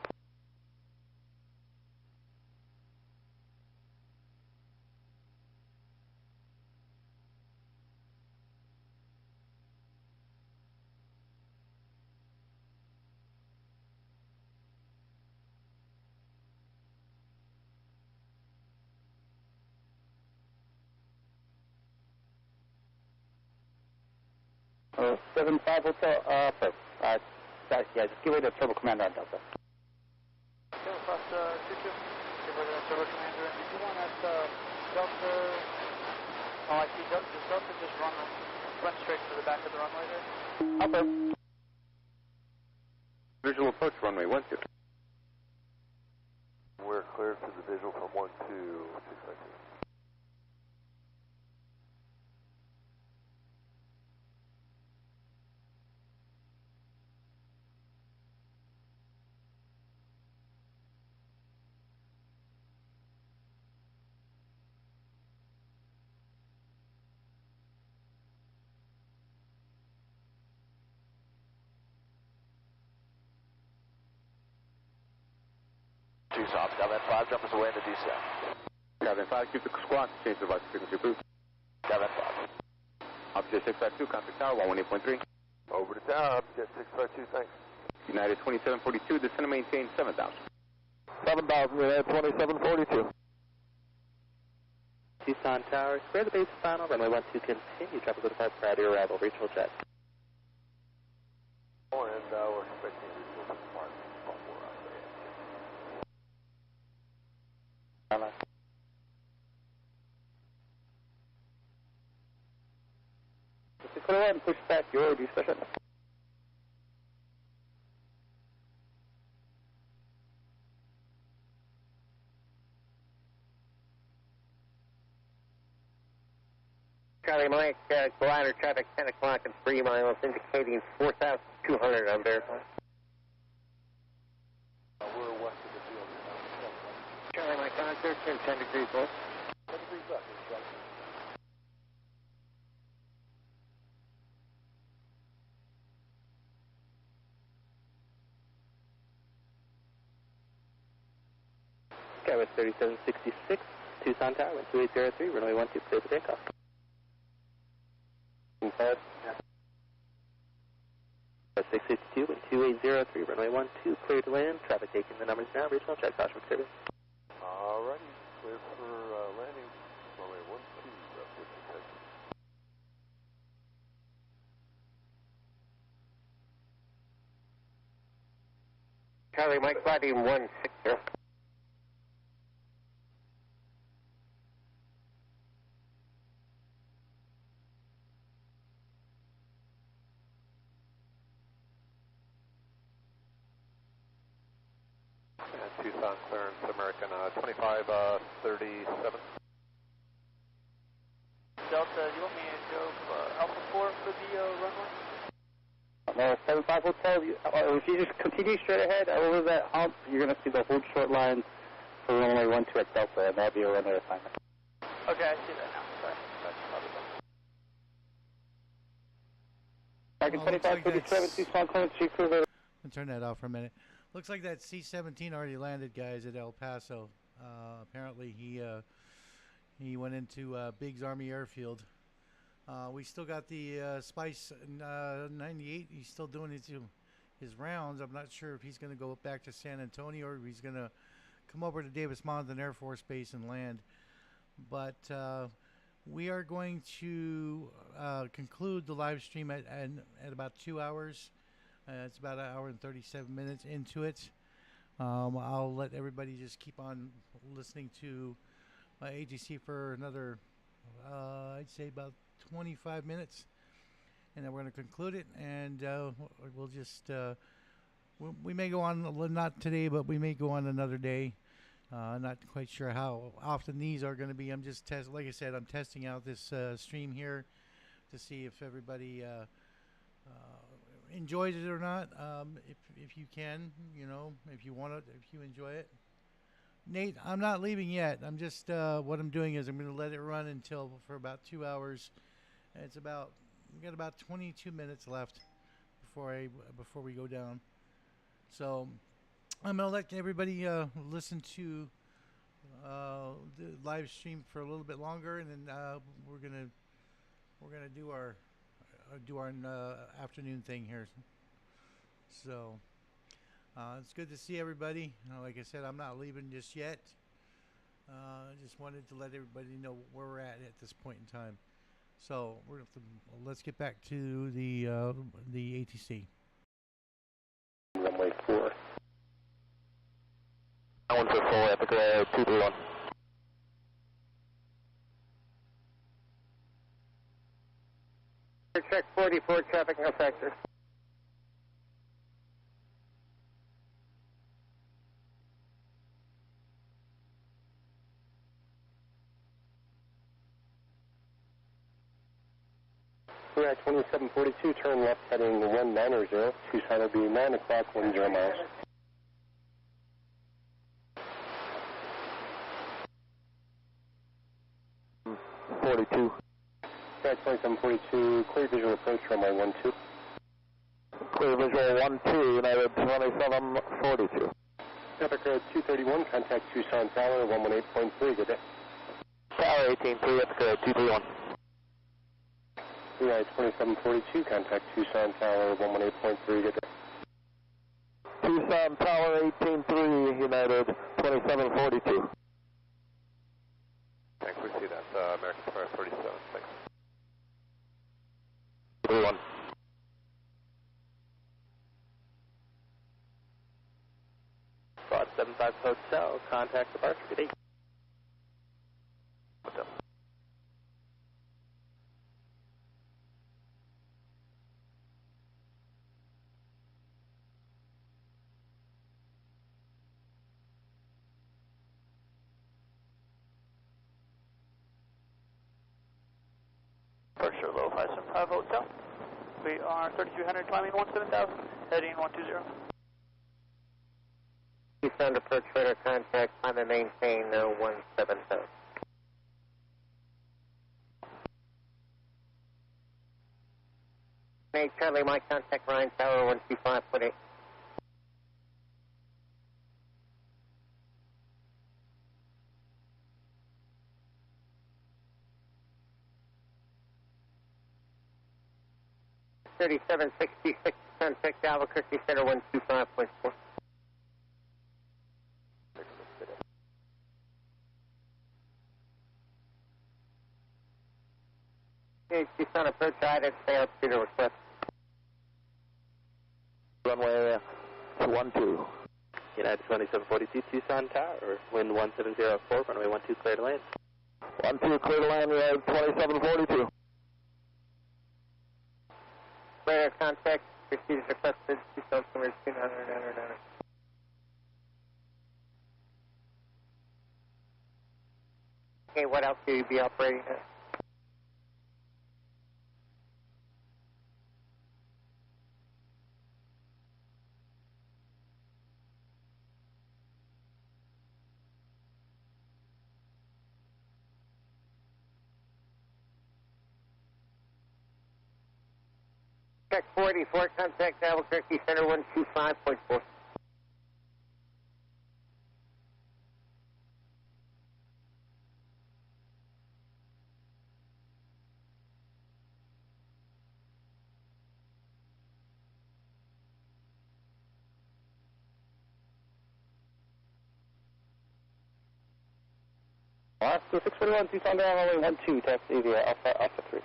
Speaker 4: Oh, 75 hotel, first. Yeah, just give way to Turbo Commander on Delta.
Speaker 8: Delta plus 22, give way to Turbo Commander. And did you want that Delta, oh I see, does Delta just run straight to the back of the runway there?
Speaker 4: Upper.
Speaker 3: Visual approach runway 12.
Speaker 9: We're clear to the visual from 12, 652.
Speaker 10: Tucson, Skyline 5, jump us away into descent.
Speaker 3: Skyline 5, keep the squawk, change the device frequency approved.
Speaker 10: Skyline 5.
Speaker 3: Up to 652, contact tower, 118.3.
Speaker 9: Over to tower, jet 652, thanks.
Speaker 3: United 2742, descend and maintain 7,000.
Speaker 2: 7,000, United 2742.
Speaker 4: Tucson Tower, square the base final, runway 12, continue, traffic with depart prior to your arrival, regional jet.
Speaker 9: And we're expecting visual to depart from 4 out there.
Speaker 4: Mr. Clear and push back your descent.
Speaker 5: Charlie Mike, glider traffic 10 o'clock and 3 miles, indicating 4,200 on verify.
Speaker 10: We're west of the field.
Speaker 5: Charlie Mike, on 13, 10 degrees west.
Speaker 10: 10 degrees left, exactly.
Speaker 4: Skywest 3766, Tucson Tower, 2803, runway 12, clear for takeoff. 662, 2803, runway 12, clear to land, traffic taking the numbers now, regional check, caution for service.
Speaker 10: Alrighty, clear for landing. Runway 12, left with the taxi.
Speaker 5: Charlie Mike, body 160.
Speaker 10: Tucson clearance, American 2537.
Speaker 8: Delta, you want me to go Alpha 4 for the runway?
Speaker 4: No, 75 Hotel, if you just continue straight ahead over that hump, you're going to see the whole short line for runway 12 at Delta, and that'll be a runway assignment.
Speaker 8: Okay, I see that now. Sorry.
Speaker 4: Back in 2537, Tucson Clearance, Chief Cruiser.
Speaker 1: I'll turn that off for a minute. Looks like that C-17 already landed, guys, at El Paso. Apparently, he went into Biggs Army Airfield. We still got the Spice 98. He's still doing his rounds. I'm not sure if he's going to go back to San Antonio or if he's going to come over to Davis-Monthan Air Force Base and land. But we are going to conclude the live stream at about 2 hours. It's about an hour and 37 minutes into it. I'll let everybody just keep on listening to ATC for another, I'd say about 25 minutes. And then we're going to conclude it. And we'll just, we may go on, not today, but we may go on another day. Not quite sure how often these are going to be. I'm just like I said, I'm testing out this stream here to see if everybody enjoys it or not. If you can, if you want it, if you enjoy it. Nate, I'm not leaving yet. I'm just what I'm doing is I'm going to let it run for about 2 hours. And we got about 22 minutes left before we go down. So I'm going to let everybody listen to the live stream for a little bit longer, and then we're gonna do our afternoon thing here. So it's good to see everybody. Like I said, I'm not leaving just yet. I just wanted to let everybody know where we're at this point in time. So let's get back to the ATC.
Speaker 5: Runway 4.
Speaker 9: That one's a full Epic 231.
Speaker 5: Check 44, traffic no factor. We're at 2742, turn left heading 190, Tucson will be 9 o'clock, 10 miles. At 2742, clear visual approach, runway 12.
Speaker 9: Clear visual 12, United 2742.
Speaker 5: Epic 231, contact Tucson Tower 118.3, good day.
Speaker 9: Tower 18-3, Epic 231.
Speaker 5: We are at 2742, contact Tucson Tower 118.3, good day.
Speaker 9: Tucson Tower 18-3, United 2742.
Speaker 10: Thanks, we see that. American Square 37, thanks.
Speaker 9: 31.
Speaker 4: Fraud 75 Hotel, contact departure, good day.
Speaker 10: Hotel.
Speaker 8: 5 Hotel. We are 3300 climbing 17,000, heading 120.
Speaker 4: Tucson approach radar contact, climb and maintain 170. Hey, Charlie, my contact Ryan Tower 125.8. $37.66 contact Albuquerque Center 125.4. Okay, Tucson approach guidance, stay up to the request.
Speaker 9: Runway 12. United 2742 Tucson Tower, wind 1704, runway 12 clear to land. 12 clear to land, United 2742.
Speaker 4: Radar contact, received requested, Tucson Summers 200. Okay, what else will you be operating at? Check 44, contact Albuquerque Center 125.4.
Speaker 9: Oscar 641 Tucson down, runway 12, taxi via Alpha 3.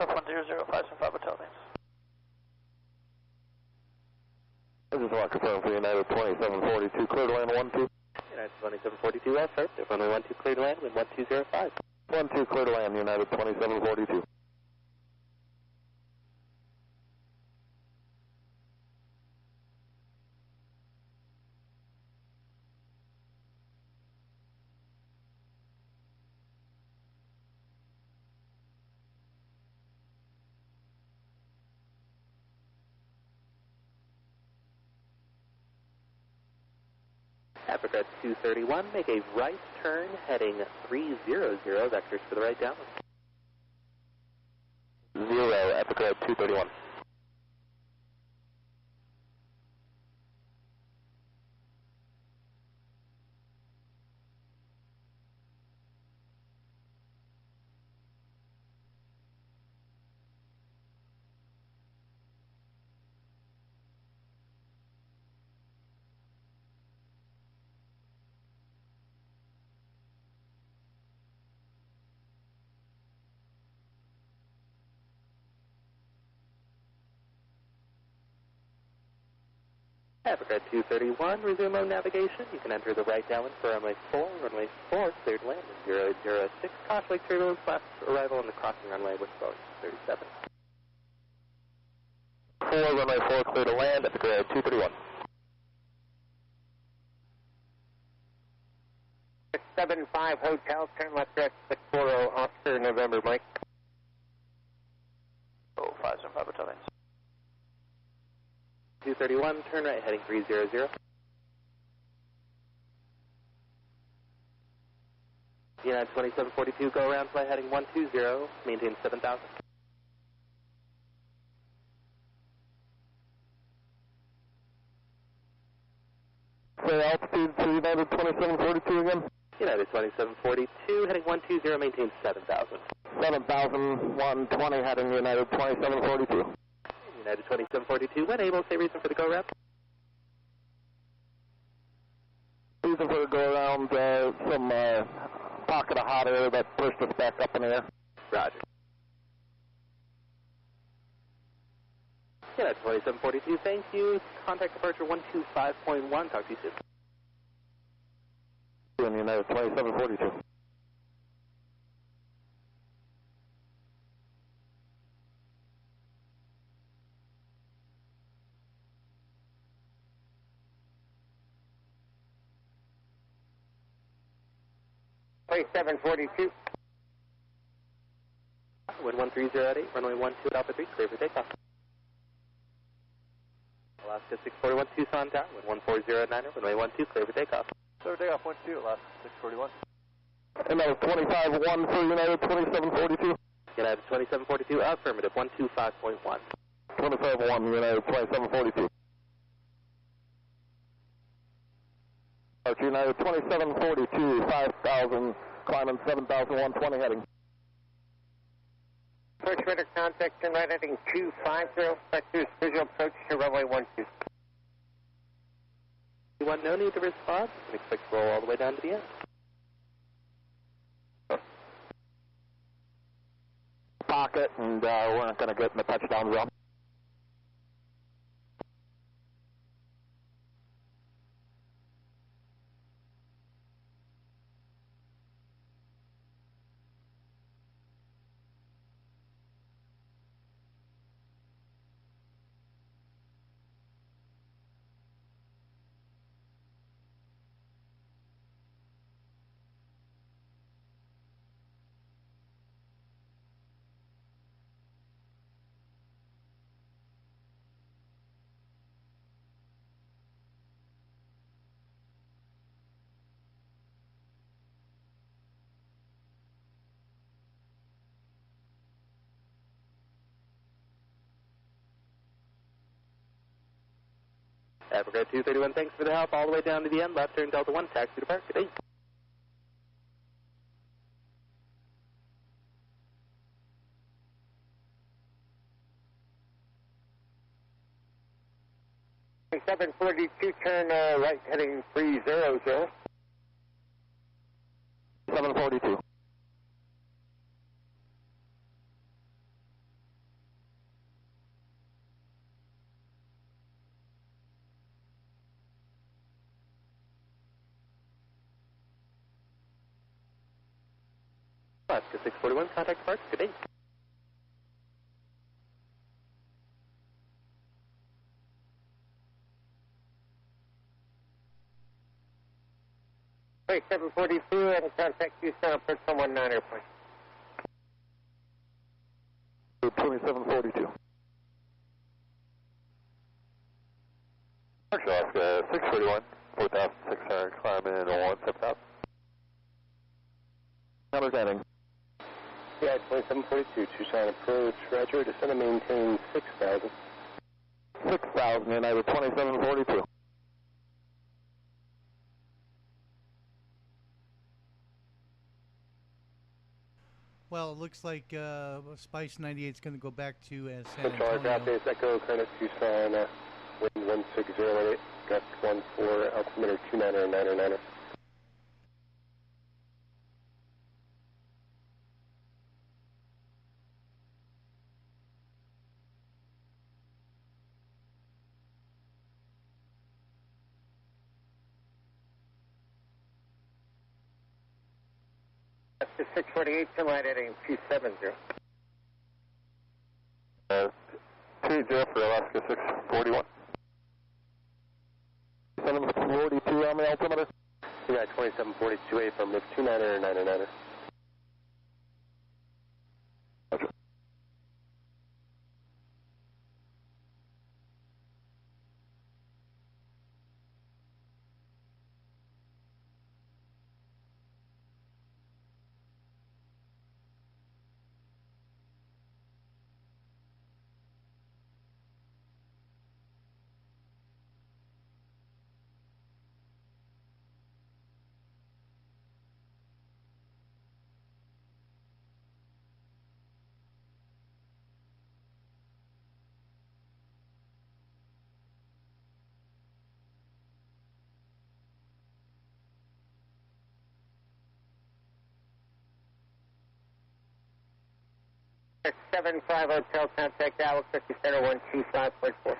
Speaker 8: Alpha 100, 5 Hotel, thanks.
Speaker 9: This is one confirmed for United 2742, clear to land 12. United 2742, affirmed. Runway 12 clear to land, wind 1205. 12 clear to land, United 2742. Africa 231, make a right turn heading 300, vectors to the right downwind. 0, Africa 231. Africa 231, resume on navigation. You can enter the right downwind for runway 4, cleared land, 006, caution turbulence, last arrival on the crossing runway with Boeing 37. 4, runway 4, clear to land, Africa 231.
Speaker 4: 675 Hotel, turn left direct 640, Oscar, November, Mike.
Speaker 8: Oh, 575 Hotel, thanks.
Speaker 9: 231, turn right heading 300. United 2742, go around, fly heading 120, maintain 7,000. Say altitude to United 2742 again. United 2742, heading 120, maintain 7,000. 7,120, heading United 2742. United 2742, when able, say reason for the go-around. Reason for the go-around, some pocket of hot air that pushed us back up in the air. Roger. United 2742, thank you. Contact departure 125.1, talk to you soon. United 2742.
Speaker 4: Play 742.
Speaker 2: wind 130 at 8, runway 12 at Alpha 3, clear for takeoff. Alaska 641 Tucson Tower, wind 140 at 9, runway 12, clear for takeoff.
Speaker 9: Clear takeoff 12, Alaska 641. And that was 25-1 for United 2742.
Speaker 2: United 2742, affirmative, 125.1.
Speaker 9: 25-1, United 2742. United 2742, 5,000, climbing 7,120 heading.
Speaker 11: Approach radar contact, turn right heading 250, vectors visual approach to runway 12.
Speaker 2: No need to respond, and expect to roll all the way down to the end.
Speaker 9: Pocket, and we're not going to get in the touchdown zone.
Speaker 2: Africa 231, thanks for the help all the way down to the end. Left turn Delta 1, taxi to park at 8.
Speaker 11: Seven 42, turn right heading 300.
Speaker 9: 742.
Speaker 2: Alaska 641, contact park, good day.
Speaker 11: Wait, 742, and contact Tucson, approach 119 airplane.
Speaker 9: 2742. Alaska 641, 4,600, climbing in 17,000. Understanding.
Speaker 11: Yeah, 2742, Tucson approach, roger, descend and maintain 6,000.
Speaker 9: 6,000, United 2742.
Speaker 1: Well, it looks like Spice 98 is going to go back to San Antonio.
Speaker 11: Control, drop base, Echo, Current Tucson, wind 16018, gust 14, altimeter 29er, 9er, 9er. Alaska 648, turn right heading 270.
Speaker 9: 20 for Alaska 641. 742 on the altimeter.
Speaker 11: Yeah, 2742, affirmative, 29er, 9er, 9er. It's 75 Hotel, contact Alex 50 Center 125.4.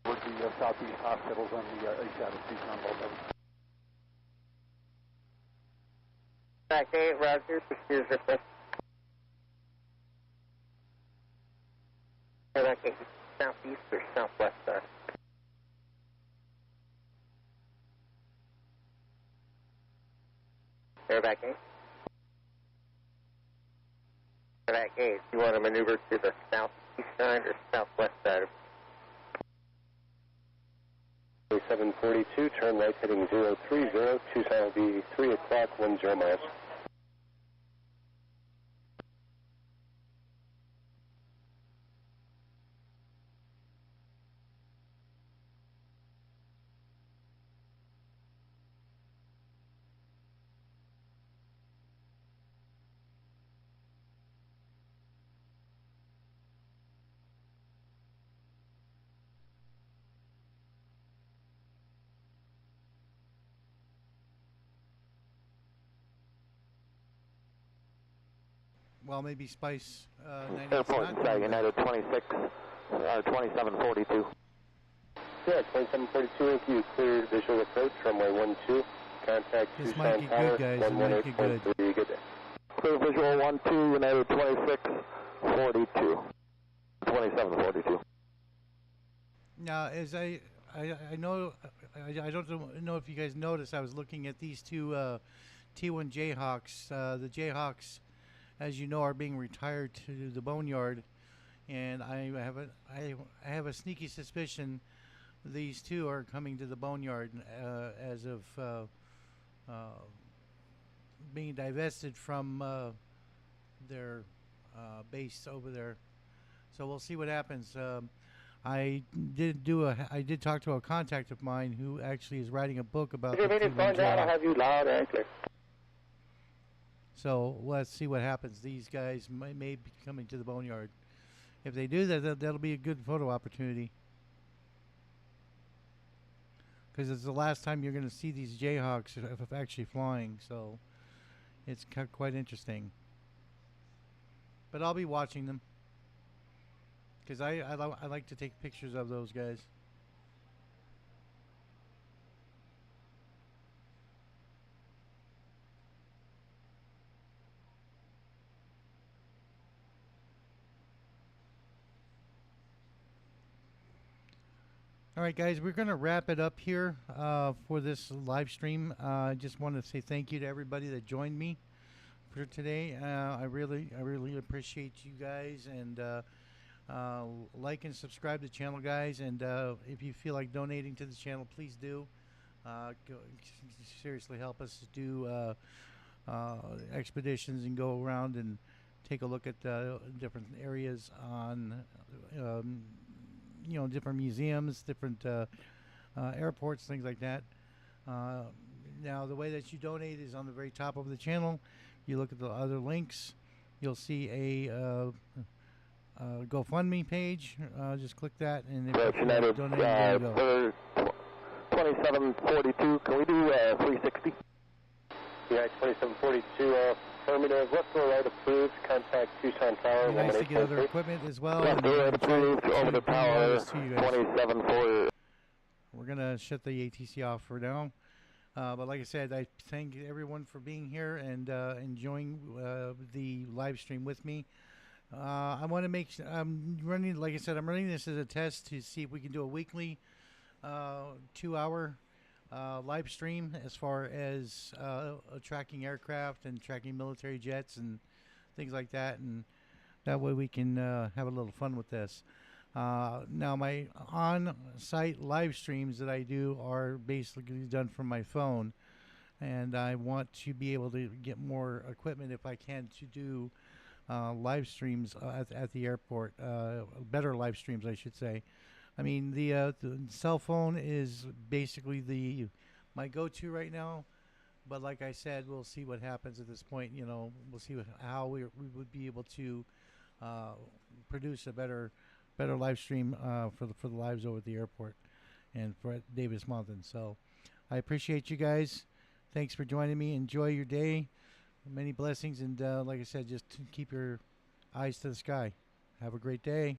Speaker 9: With the Southeast hospitals on the east side of Tucson,
Speaker 4: Back 8, Roger, pursues request. Back 8, southeast or southwest side? Back 8. Back 8, you want to maneuver to the southeast side or southwest side?
Speaker 11: 742, turn right heading 030, Tucson will be 3 o'clock, 10 miles.
Speaker 1: Well, maybe Spice 98's
Speaker 9: Airport,
Speaker 1: not doing that.
Speaker 9: United 26, 2742.
Speaker 11: Yeah, 2742, thank you. Cleared visual approach, runway 12. Contact
Speaker 1: This might
Speaker 11: Tucson
Speaker 1: get
Speaker 11: Tower,
Speaker 1: good, guys. It might get good.
Speaker 11: 118.3. Good day.
Speaker 9: Clear visual 12, United 2642. 2742.
Speaker 1: Now, as I know, I don't know if you guys noticed, I was looking at these two T1 Jayhawks. The Jayhawks, as you know, are being retired to the boneyard, and I have a sneaky suspicion these two are coming to the boneyard as of being divested from their base over there. So we'll see what happens. I did talk to a contact of mine who actually is writing a book about the T1 Jayhawk.
Speaker 4: I'll have you loud and clear.
Speaker 1: So let's see what happens. These guys may be coming to the boneyard. If they do that, that'll be a good photo opportunity. Because it's the last time you're going to see these Jayhawks actually flying. So it's quite interesting. But I'll be watching them. Because I like to take pictures of those guys. All right, guys, we're going to wrap it up here for this live stream. I just want to say thank you to everybody that joined me for today. I really appreciate you guys, and like and subscribe to the channel, guys. And if you feel like donating to the channel, please do. Seriously, help us do expeditions and go around and take a look at different areas on. Different museums, different airports, things like that. Now, the way that you donate is on the very top of the channel. You look at the other links. You'll see a GoFundMe page. Just click that, and if you
Speaker 9: United,
Speaker 1: donate, there you go.
Speaker 9: 2742, can we do 360?
Speaker 11: Yeah, 2742, affirmative. Left or right approved. Contact Tucson Tower.
Speaker 1: It'd be nice to get other equipment as well.
Speaker 9: Left or right approved, over the tower, 274.
Speaker 1: We're going to shut the ATC off for now. But like I said, I thank everyone for being here and enjoying the live stream with me. I want to make I'm running this as a test to see if we can do a weekly 2-hour live stream as far as tracking aircraft and tracking military jets and things like that, and that way we can have a little fun with this. Now, my on-site live streams that I do are basically done from my phone, and I want to be able to get more equipment if I can to do live streams at the airport, better live streams, I should say. I mean, the cell phone is basically my go-to right now, but like I said, we'll see what happens at this point. We'll see how we would be able to produce a better live stream for the lives over at the airport and for Davis Mountain. So I appreciate you guys. Thanks for joining me. Enjoy your day. Many blessings, and like I said, just keep your eyes to the sky. Have a great day.